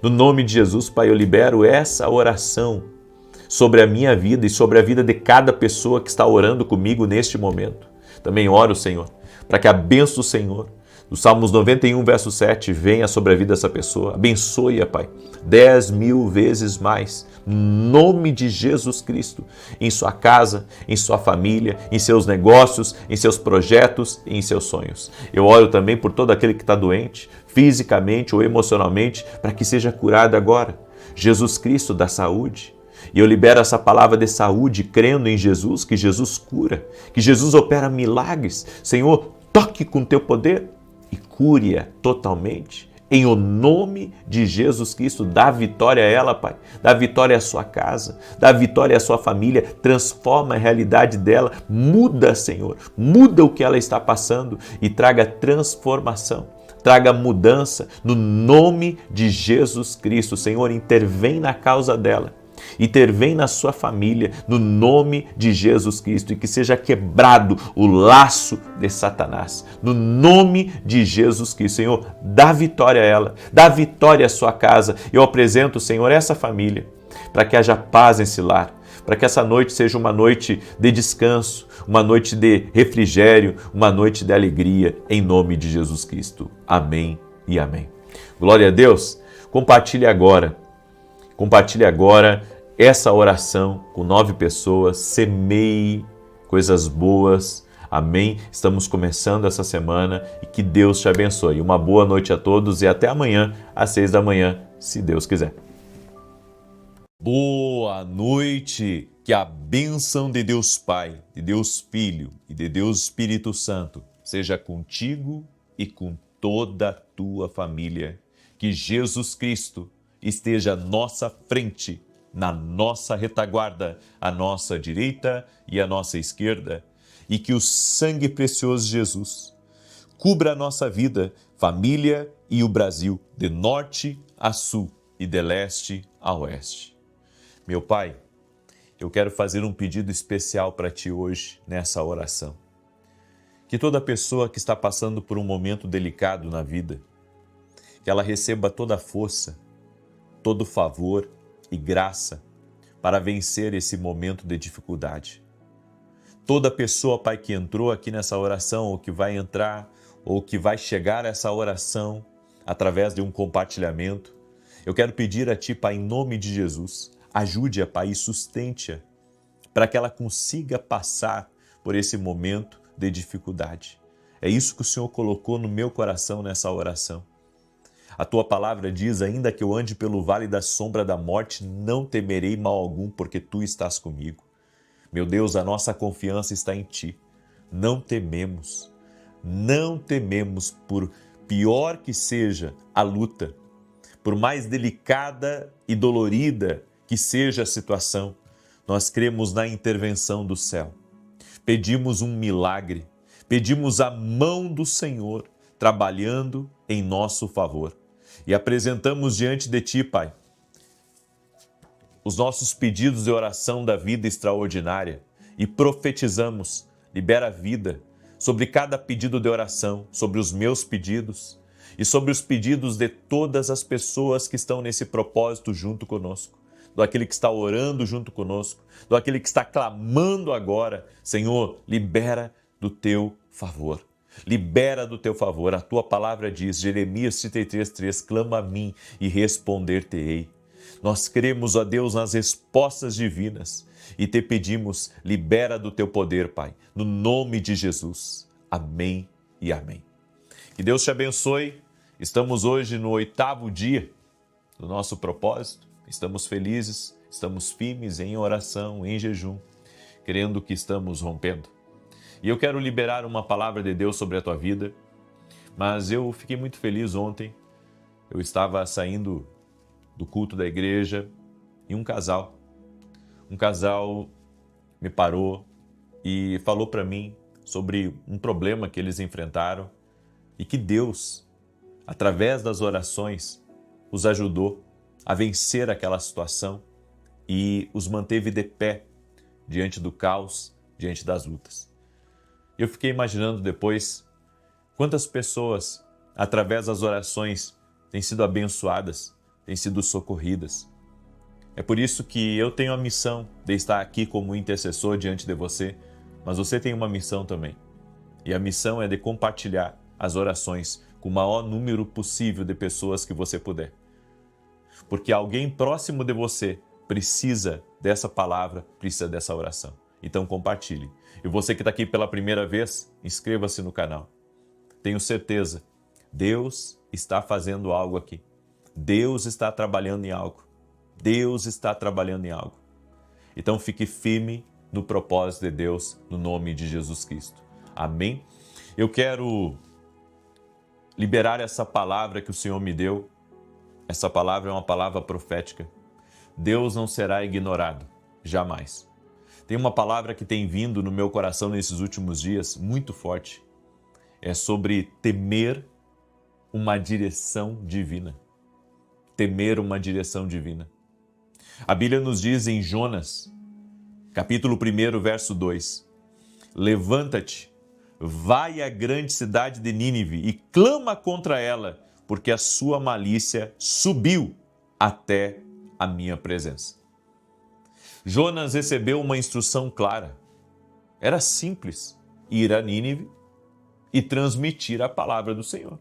No nome de Jesus, Pai, eu libero essa oração sobre a minha vida e sobre a vida de cada pessoa que está orando comigo neste momento. Também oro, Senhor, para que a bênção do Senhor, do Salmos 91, verso 7, venha sobre a vida dessa pessoa. Abençoe-a, Pai, 10.000 vezes mais, no nome de Jesus Cristo, em sua casa, em sua família, em seus negócios, em seus projetos e em seus sonhos. Eu oro também por todo aquele que está doente, fisicamente ou emocionalmente, para que seja curado agora. Jesus Cristo dá saúde. E eu libero essa palavra de saúde, crendo em Jesus, que Jesus cura, que Jesus opera milagres. Senhor, toque com teu poder e cure-a totalmente. Em o nome de Jesus Cristo, dá vitória a ela, Pai. Dá vitória à sua casa, dá vitória à sua família, transforma a realidade dela. Muda, Senhor, muda o que ela está passando e traga transformação. Traga mudança no nome de Jesus Cristo. Senhor, intervém na causa dela. Intervém na sua família, no nome de Jesus Cristo, e que seja quebrado o laço de Satanás, no nome de Jesus Cristo. Senhor, dá vitória a ela, dá vitória à sua casa. Eu apresento, Senhor, essa família, para que haja paz nesse lar, para que essa noite seja uma noite de descanso, uma noite de refrigério, uma noite de alegria, em nome de Jesus Cristo. Amém e amém. Glória a Deus. Compartilhe agora essa oração com 9 pessoas, semeie coisas boas, amém? Estamos começando essa semana e que Deus te abençoe. Uma boa noite a todos e até amanhã, às 6 da manhã, se Deus quiser. Boa noite, que a bênção de Deus Pai, de Deus Filho e de Deus Espírito Santo seja contigo e com toda a tua família. Que Jesus Cristo esteja à nossa frente, na nossa retaguarda, à nossa direita e à nossa esquerda, e que o sangue precioso de Jesus cubra a nossa vida, família e o Brasil, de norte a sul e de leste a oeste. Meu Pai, eu quero fazer um pedido especial para Ti hoje, nessa oração. Que toda pessoa que está passando por um momento delicado na vida, que ela receba toda a força, todo o favor e graça para vencer esse momento de dificuldade. Toda pessoa, Pai, que entrou aqui nessa oração, ou que vai entrar, ou que vai chegar a essa oração através de um compartilhamento, eu quero pedir a Ti, Pai, em nome de Jesus, ajude-a, Pai, e sustente-a para que ela consiga passar por esse momento de dificuldade. É isso que o Senhor colocou no meu coração nessa oração. A Tua palavra diz, ainda que eu ande pelo vale da sombra da morte, não temerei mal algum, porque Tu estás comigo. Meu Deus, a nossa confiança está em Ti. Não tememos por pior que seja a luta, por mais delicada e dolorida que seja a situação, nós cremos na intervenção do céu. Pedimos um milagre, pedimos a mão do Senhor trabalhando em nosso favor. E apresentamos diante de Ti, Pai, os nossos pedidos de oração da vida extraordinária e profetizamos, libera vida sobre cada pedido de oração, sobre os meus pedidos e sobre os pedidos de todas as pessoas que estão nesse propósito junto conosco, do aquele que está orando junto conosco, do aquele que está clamando agora. Senhor, libera do Teu favor. Libera do Teu favor. A Tua palavra diz, Jeremias 33:3, clama a mim e responder-te-ei. Nós cremos, ó Deus, nas respostas divinas e Te pedimos, libera do Teu poder, Pai, no nome de Jesus. Amém e amém. Que Deus te abençoe. Estamos hoje no 8º dia do nosso propósito. Estamos felizes, estamos firmes em oração, em jejum, crendo que estamos rompendo. E eu quero liberar uma palavra de Deus sobre a tua vida, mas eu fiquei muito feliz ontem. Eu estava saindo do culto da igreja e um casal me parou e falou para mim sobre um problema que eles enfrentaram e que Deus, através das orações, os ajudou a vencer aquela situação e os manteve de pé diante do caos, diante das lutas. Eu fiquei imaginando depois quantas pessoas, através das orações, têm sido abençoadas, têm sido socorridas. É por isso que eu tenho a missão de estar aqui como intercessor diante de você, mas você tem uma missão também. E a missão é de compartilhar as orações com o maior número possível de pessoas que você puder. Porque alguém próximo de você precisa dessa palavra, precisa dessa oração. Então compartilhe. E você que está aqui pela primeira vez, inscreva-se no canal. Tenho certeza, Deus está fazendo algo aqui. Deus está trabalhando em algo. Deus está trabalhando em algo. Então fique firme no propósito de Deus, no nome de Jesus Cristo. Amém? Eu quero liberar essa palavra que o Senhor me deu. Essa palavra é uma palavra profética. Deus não será ignorado, jamais. Tem uma palavra que tem vindo no meu coração nesses últimos dias, muito forte. É sobre temer uma direção divina. Temer uma direção divina. A Bíblia nos diz em Jonas, capítulo 1, verso 2, levanta-te, vai à grande cidade de Nínive e clama contra ela, porque a sua malícia subiu até a minha presença. Jonas recebeu uma instrução clara. Era simples ir a Nínive e transmitir a palavra do Senhor.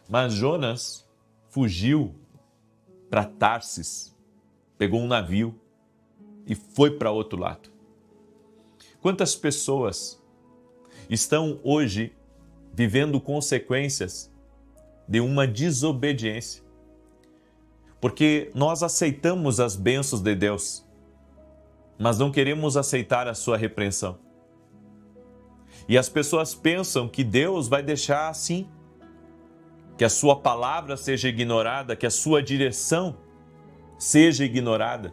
Mas Jonas fugiu para Tarsis, pegou um navio e foi para outro lado. Quantas pessoas estão hoje vivendo consequências de uma desobediência? Porque nós aceitamos as bênçãos de Deus, mas não queremos aceitar a sua repreensão. E as pessoas pensam que Deus vai deixar assim, que a sua palavra seja ignorada, que a sua direção seja ignorada.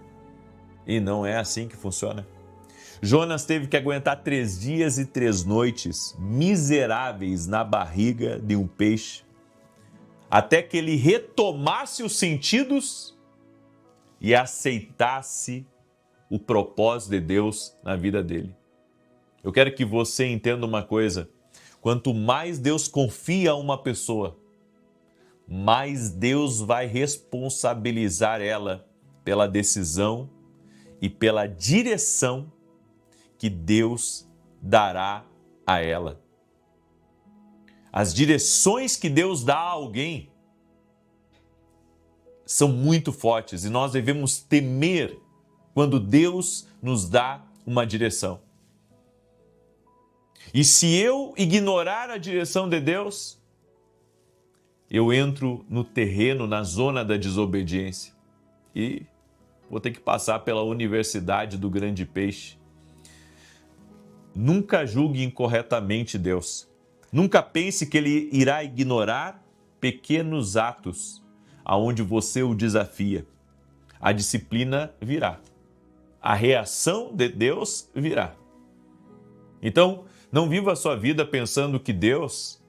E não é assim que funciona. Jonas teve que aguentar 3 dias e 3 noites miseráveis na barriga de um peixe, até que ele retomasse os sentidos e aceitasse o propósito de Deus na vida dele. Eu quero que você entenda uma coisa: quanto mais Deus confia a uma pessoa, mais Deus vai responsabilizar ela pela decisão e pela direção que Deus dará a ela. As direções que Deus dá a alguém são muito fortes e nós devemos temer quando Deus nos dá uma direção. E se eu ignorar a direção de Deus, eu entro no terreno, na zona da desobediência e vou ter que passar pela universidade do grande peixe. Nunca julgue incorretamente Deus. Nunca pense que Ele irá ignorar pequenos atos aonde você o desafia. A disciplina virá. A reação de Deus virá. Então, não viva a sua vida pensando que Deus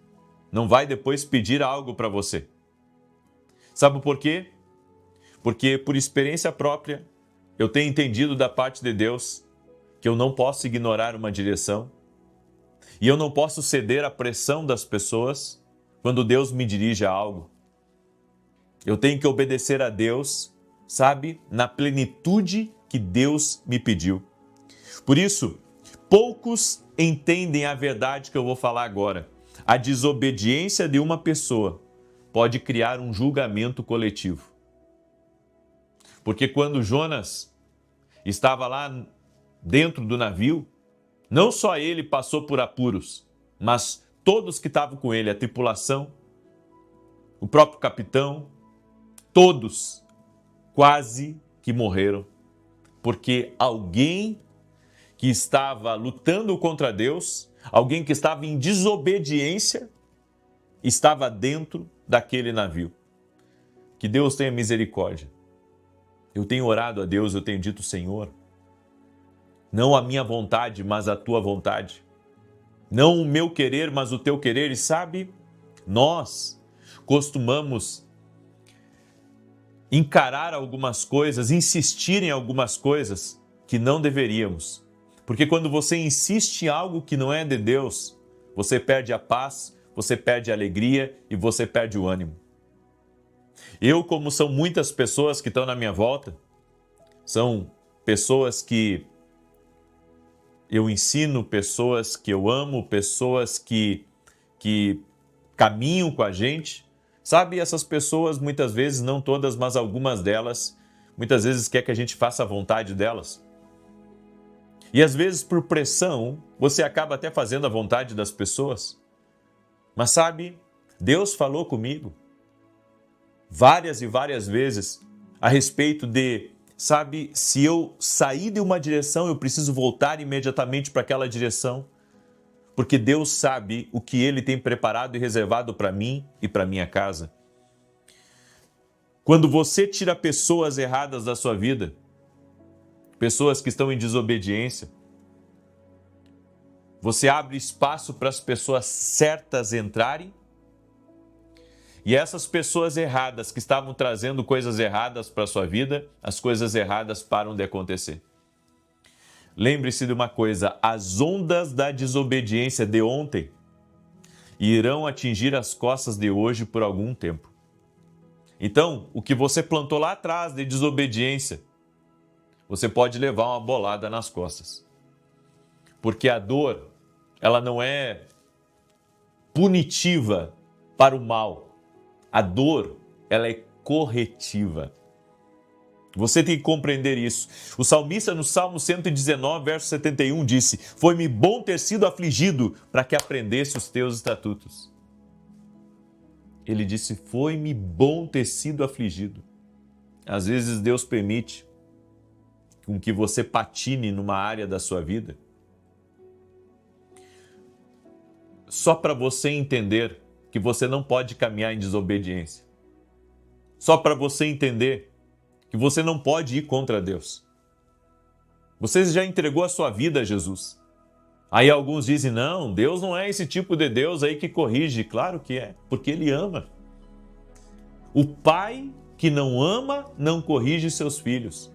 não vai depois pedir algo para você. Sabe por quê? Porque, por experiência própria, eu tenho entendido da parte de Deus que eu não posso ignorar uma direção e eu não posso ceder à pressão das pessoas quando Deus me dirige a algo. Eu tenho que obedecer a Deus, sabe, na plenitude que Deus me pediu. Por isso, poucos entendem a verdade que eu vou falar agora. A desobediência de uma pessoa pode criar um julgamento coletivo. Porque quando Jonas estava lá dentro do navio, não só ele passou por apuros, mas todos que estavam com ele, a tripulação, o próprio capitão, todos quase que morreram, porque alguém que estava lutando contra Deus, alguém que estava em desobediência, estava dentro daquele navio. Que Deus tenha misericórdia. Eu tenho orado a Deus, eu tenho dito: Senhor, não a minha vontade, mas a tua vontade. Não o meu querer, mas o teu querer. E sabe, nós costumamos encarar algumas coisas, insistir em algumas coisas que não deveríamos. Porque quando você insiste em algo que não é de Deus, você perde a paz, você perde a alegria e você perde o ânimo. Eu, como são muitas pessoas que estão na minha volta, são pessoas que eu ensino, pessoas que eu amo, pessoas que caminham com a gente. Sabe, essas pessoas, muitas vezes, não todas, mas algumas delas, muitas vezes quer que a gente faça a vontade delas. E às vezes, por pressão, você acaba até fazendo a vontade das pessoas. Mas sabe, Deus falou comigo várias e várias vezes a respeito de, sabe, se eu sair de uma direção, eu preciso voltar imediatamente para aquela direção, porque Deus sabe o que Ele tem preparado e reservado para mim e para minha casa. Quando você tira pessoas erradas da sua vida, pessoas que estão em desobediência, você abre espaço para as pessoas certas entrarem, e essas pessoas erradas que estavam trazendo coisas erradas para a sua vida, as coisas erradas param de acontecer. Lembre-se de uma coisa: as ondas da desobediência de ontem irão atingir as costas de hoje por algum tempo. Então, o que você plantou lá atrás de desobediência, você pode levar uma bolada nas costas. Porque a dor, ela não é punitiva para o mal. A dor, ela é corretiva. Você tem que compreender isso. O salmista, no Salmo 119, verso 71, disse: foi-me bom ter sido afligido para que aprendesse os teus estatutos. Ele disse: foi-me bom ter sido afligido. Às vezes Deus permite com que você patine numa área da sua vida, só para você entender que você não pode caminhar em desobediência. Só para você entender que você não pode ir contra Deus. Você já entregou a sua vida a Jesus? Aí alguns dizem, não, Deus não é esse tipo de Deus aí que corrige. Claro que é, porque Ele ama. O pai que não ama não corrige seus filhos.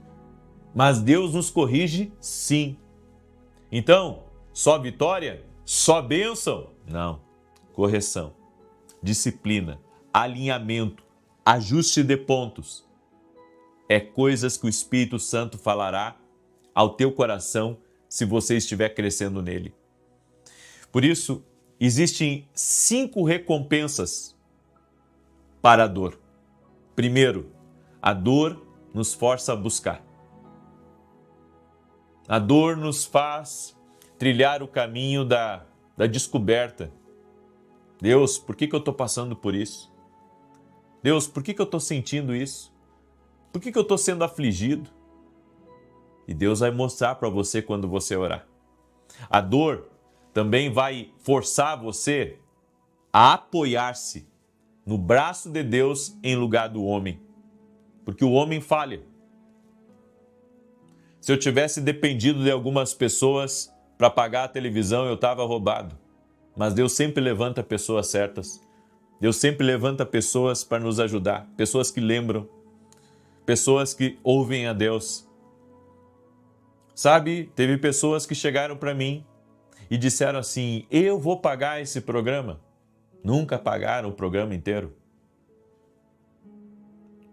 Mas Deus nos corrige sim. Então, só vitória? Só bênção? Não. Correção, disciplina, alinhamento, ajuste de pontos. É coisas que o Espírito Santo falará ao teu coração se você estiver crescendo nele. Por isso, existem 5 recompensas para a dor. Primeiro, a dor nos força a buscar. A dor nos faz trilhar o caminho da descoberta. Deus, por que eu estou passando por isso? Deus, por que eu estou sentindo isso? Por que eu estou sendo afligido? E Deus vai mostrar para você quando você orar. A dor também vai forçar você a apoiar-se no braço de Deus em lugar do homem. Porque o homem falha. Se eu tivesse dependido de algumas pessoas para pagar a televisão, eu estava roubado. Mas Deus sempre levanta pessoas certas. Deus sempre levanta pessoas para nos ajudar. Pessoas que lembram. Pessoas que ouvem a Deus. Sabe, teve pessoas que chegaram para mim e disseram assim, eu vou pagar esse programa. Nunca pagaram o programa inteiro.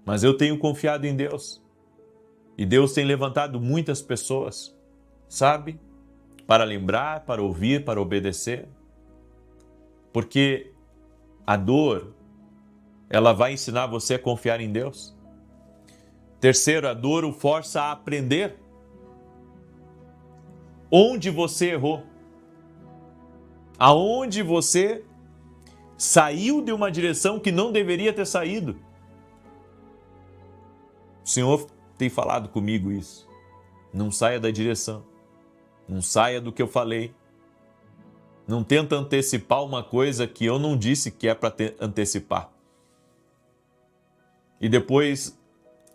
Mas eu tenho confiado em Deus. E Deus tem levantado muitas pessoas, sabe? Para lembrar, para ouvir, para obedecer. Porque a dor, ela vai ensinar você a confiar em Deus. Terceiro, a dor o força a aprender. Onde você errou? Aonde você saiu de uma direção que não deveria ter saído? O Senhor tem falado comigo isso. Não saia da direção. Não saia do que eu falei. Não tenta antecipar uma coisa que eu não disse que é para antecipar. E depois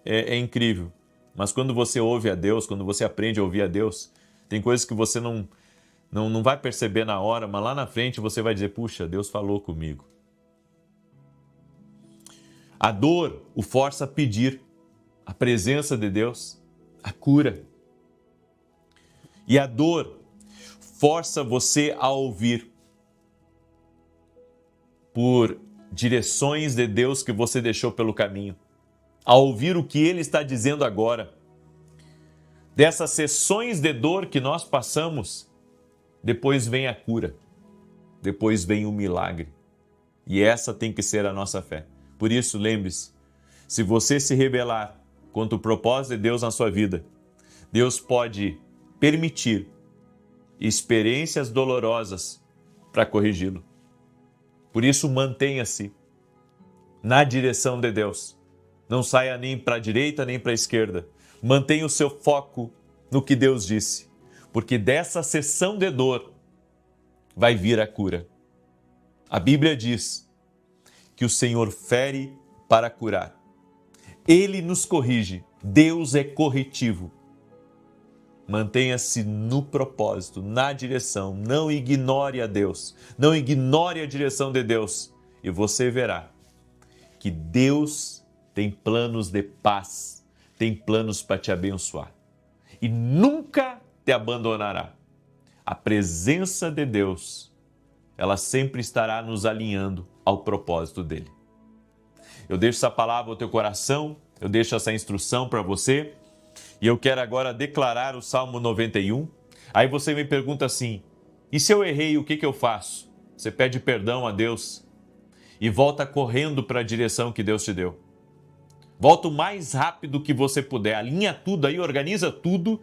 é incrível. Mas quando você ouve a Deus, quando você aprende a ouvir a Deus, tem coisas que você não vai perceber na hora, mas lá na frente você vai dizer, puxa, Deus falou comigo. A dor o força a pedir a presença de Deus, a cura. E a dor força você a ouvir por direções de Deus que você deixou pelo caminho, a ouvir o que Ele está dizendo agora. Dessas sessões de dor que nós passamos, depois vem a cura, depois vem o milagre. E essa tem que ser a nossa fé. Por isso, lembre-se, se você se rebelar contra o propósito de Deus na sua vida, Deus pode permitir experiências dolorosas para corrigi-lo. Por isso, mantenha-se na direção de Deus. Não saia nem para a direita nem para a esquerda. Mantenha o seu foco no que Deus disse, porque dessa sessão de dor vai vir a cura. A Bíblia diz que o Senhor fere para curar. Ele nos corrige. Deus é corretivo. Mantenha-se no propósito, na direção. Não ignore a Deus. Não ignore a direção de Deus. E você verá que Deus tem planos de paz. Tem planos para te abençoar. E nunca te abandonará. A presença de Deus, ela sempre estará nos alinhando ao propósito dele. Eu deixo essa palavra ao teu coração, eu deixo essa instrução para você, e eu quero agora declarar o Salmo 91. Aí você me pergunta assim, e se eu errei, o que eu faço? Você pede perdão a Deus e volta correndo para a direção que Deus te deu. Volta o mais rápido que você puder, alinha tudo aí, organiza tudo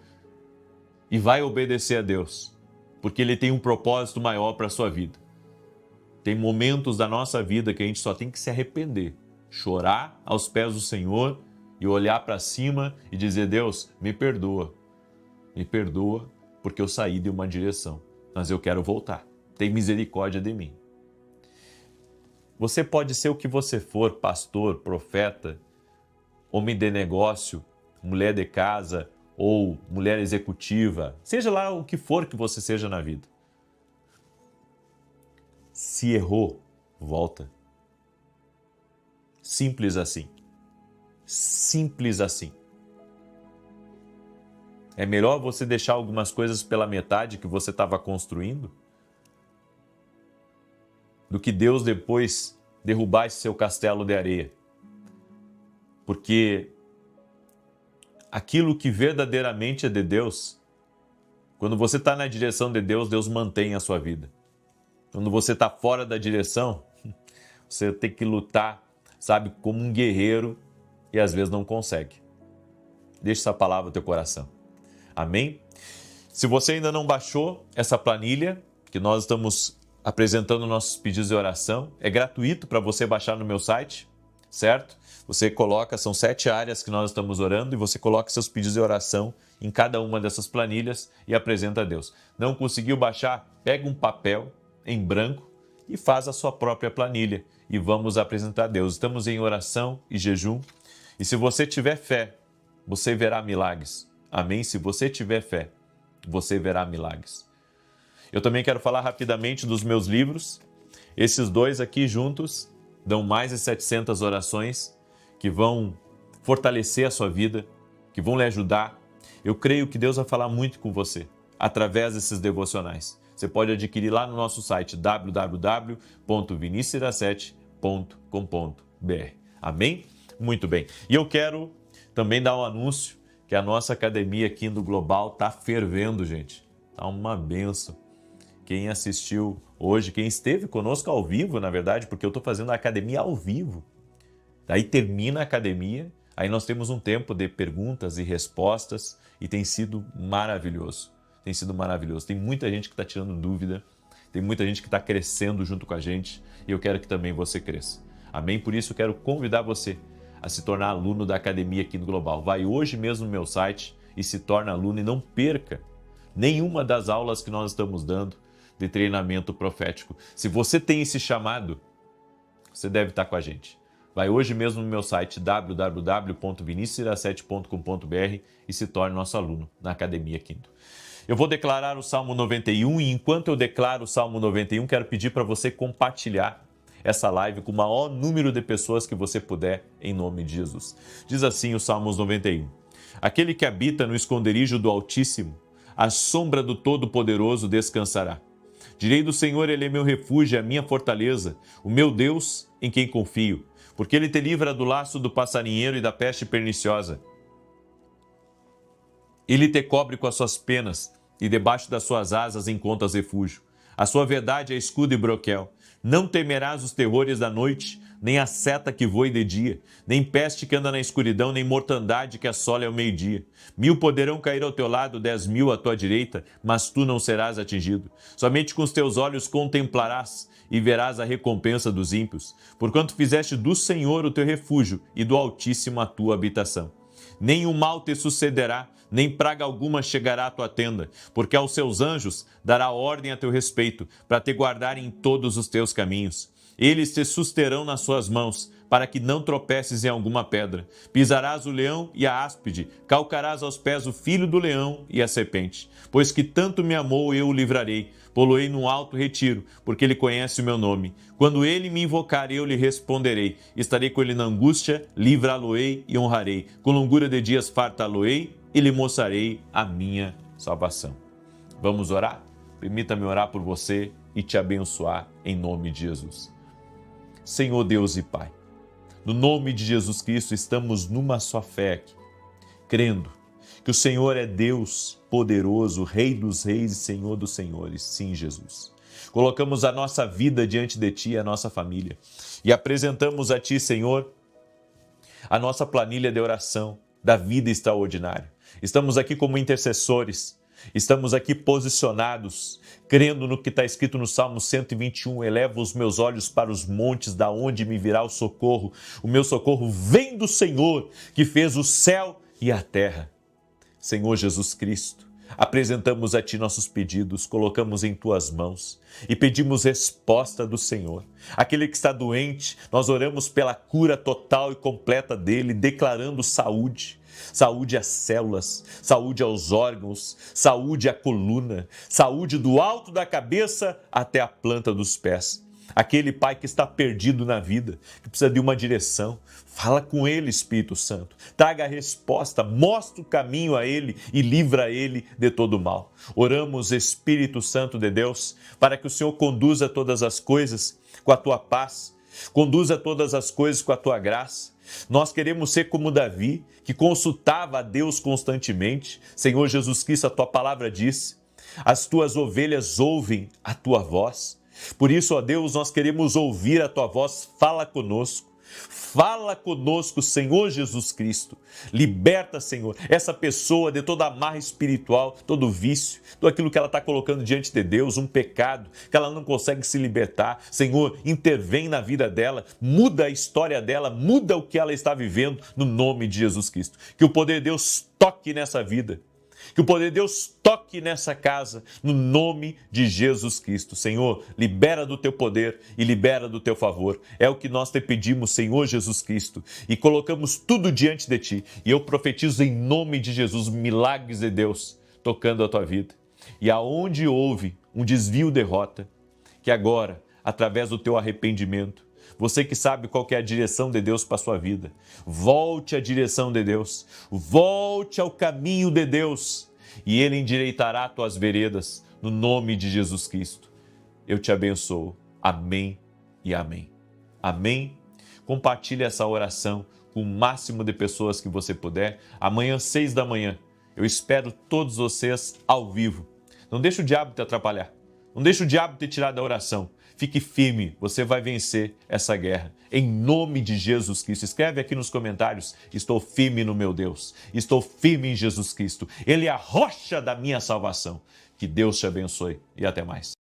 e vai obedecer a Deus, porque Ele tem um propósito maior para a sua vida. Tem momentos da nossa vida que a gente só tem que se arrepender, chorar aos pés do Senhor e olhar para cima e dizer, Deus, me perdoa porque eu saí de uma direção, mas eu quero voltar, tem misericórdia de mim. Você pode ser o que você for, pastor, profeta, homem de negócio, mulher de casa, ou mulher executiva, seja lá o que for que você seja na vida. Se errou, volta. Simples assim. Simples assim. É melhor você deixar algumas coisas pela metade que você estava construindo do que Deus depois derrubar esse seu castelo de areia. Porque aquilo que verdadeiramente é de Deus, quando você está na direção de Deus, Deus mantém a sua vida. Quando você está fora da direção, você tem que lutar, sabe, como um guerreiro e às vezes não consegue. Deixa essa palavra no teu coração. Amém? Se você ainda não baixou essa planilha, que nós estamos apresentando nossos pedidos de oração, é gratuito para você baixar no meu site, certo? Você coloca, são 7 áreas que nós estamos orando, e você coloca seus pedidos de oração em cada uma dessas planilhas e apresenta a Deus. Não conseguiu baixar? Pega um papel em branco e faz a sua própria planilha e vamos apresentar a Deus. Estamos em oração e jejum, e se você tiver fé, você verá milagres. Amém? Se você tiver fé, você verá milagres. Eu também quero falar rapidamente dos meus livros. Esses 2 aqui juntos dão mais de 700 orações que vão fortalecer a sua vida, que vão lhe ajudar. Eu creio que Deus vai falar muito com você através desses devocionais. Você pode adquirir lá no nosso site www.vinicius17.com.br. Amém? Muito bem. E eu quero também dar um anúncio que a nossa academia aqui no Global está fervendo, gente. Está uma benção. Quem assistiu hoje, quem esteve conosco ao vivo, na verdade, porque eu estou fazendo a academia ao vivo. Daí termina a academia, aí nós temos um tempo de perguntas e respostas e tem sido maravilhoso. Tem sido maravilhoso. Tem muita gente que está tirando dúvida, tem muita gente que está crescendo junto com a gente e eu quero que também você cresça. Amém? Por isso eu quero convidar você a se tornar aluno da academia aqui no Global. Vai hoje mesmo no meu site e se torna aluno e não perca nenhuma das aulas que nós estamos dando de treinamento profético. Se você tem esse chamado, você deve estar com a gente. Vai hoje mesmo no meu site www.vinicius17.com.br e se torne nosso aluno na Academia Quinto. Eu vou declarar o Salmo 91 e enquanto eu declaro o Salmo 91, quero pedir para você compartilhar essa live com o maior número de pessoas que você puder, em nome de Jesus. Diz assim o Salmos 91. Aquele que habita no esconderijo do Altíssimo, à sombra do Todo-Poderoso descansará. Direi do Senhor, Ele é meu refúgio, a minha fortaleza, o meu Deus em quem confio, porque Ele te livra do laço do passarinheiro e da peste perniciosa. Ele te cobre com as suas penas e debaixo das suas asas encontras refúgio. A sua verdade é escudo e broquel. Não temerás os terrores da noite, nem a seta que voe de dia, nem peste que anda na escuridão, nem mortandade que assole ao meio-dia. 1000 poderão cair ao teu lado, 10.000 à tua direita, mas tu não serás atingido. Somente com os teus olhos contemplarás e verás a recompensa dos ímpios, porquanto fizeste do Senhor o teu refúgio e do Altíssimo a tua habitação. Nenhum mal te sucederá, nem praga alguma chegará à tua tenda, porque aos seus anjos dará ordem a teu respeito, para te guardarem em todos os teus caminhos. Eles te susterão nas suas mãos, para que não tropeces em alguma pedra. Pisarás o leão e a áspide, calcarás aos pés o filho do leão e a serpente. Pois que tanto me amou, eu o livrarei, pô-lo-ei num alto retiro, porque ele conhece o meu nome. Quando ele me invocar, eu lhe responderei. Estarei com ele na angústia, livrá-lo-ei e honrarei. Com longura de dias fartá-lo-ei e lhe mostrarei a minha salvação. Vamos orar? Permita-me orar por você e te abençoar em nome de Jesus. Senhor Deus e Pai, no nome de Jesus Cristo estamos numa só fé aqui, crendo que o Senhor é Deus poderoso, Rei dos reis e Senhor dos senhores. Sim, Jesus. Colocamos a nossa vida diante de Ti, a nossa família, e apresentamos a Ti, Senhor, a nossa planilha de oração da vida extraordinária. Estamos aqui como intercessores, estamos aqui posicionados, crendo no que está escrito no Salmo 121, elevo os meus olhos para os montes, da onde me virá o socorro. O meu socorro vem do Senhor, que fez o céu e a terra. Senhor Jesus Cristo, apresentamos a Ti nossos pedidos, colocamos em Tuas mãos e pedimos resposta do Senhor. Aquele que está doente, nós oramos pela cura total e completa dele, declarando saúde. Saúde às células, saúde aos órgãos, saúde à coluna, saúde do alto da cabeça até a planta dos pés. Aquele pai que está perdido na vida, que precisa de uma direção, fala com ele, Espírito Santo. Traga a resposta, mostra o caminho a ele e livra ele de todo mal. Oramos, Espírito Santo de Deus, para que o Senhor conduza todas as coisas com a tua paz, conduza todas as coisas com a tua graça. Nós queremos ser como Davi, que consultava a Deus constantemente. Senhor Jesus Cristo, a tua palavra diz: as tuas ovelhas ouvem a tua voz. Por isso, ó Deus, nós queremos ouvir a tua voz. Fala conosco, Senhor Jesus Cristo. Liberta, Senhor, essa pessoa de toda amarra espiritual, todo vício, tudo aquilo que ela está colocando diante de Deus, um pecado que ela não consegue se libertar. Senhor, intervém na vida dela, muda a história dela, muda o que ela está vivendo, no nome de Jesus Cristo. Que o poder de Deus toque nessa vida. Que o poder de Deus toque nessa casa, no nome de Jesus Cristo. Senhor, libera do teu poder e libera do teu favor. É o que nós te pedimos, Senhor Jesus Cristo, e colocamos tudo diante de ti. E eu profetizo em nome de Jesus milagres de Deus tocando a tua vida. E aonde houve um desvio de rota, que agora, através do teu arrependimento, você que sabe qual que é a direção de Deus para a sua vida, volte à direção de Deus, volte ao caminho de Deus e Ele endireitará tuas veredas no nome de Jesus Cristo. Eu te abençoo. Amém e amém. Amém? Compartilhe essa oração com o máximo de pessoas que você puder. Amanhã, 6 da manhã, eu espero todos vocês ao vivo. Não deixe o diabo te atrapalhar. Não deixe o diabo te tirar da oração. Fique firme, você vai vencer essa guerra. Em nome de Jesus Cristo. Escreve aqui nos comentários: estou firme no meu Deus. Estou firme em Jesus Cristo. Ele é a rocha da minha salvação. Que Deus te abençoe e até mais.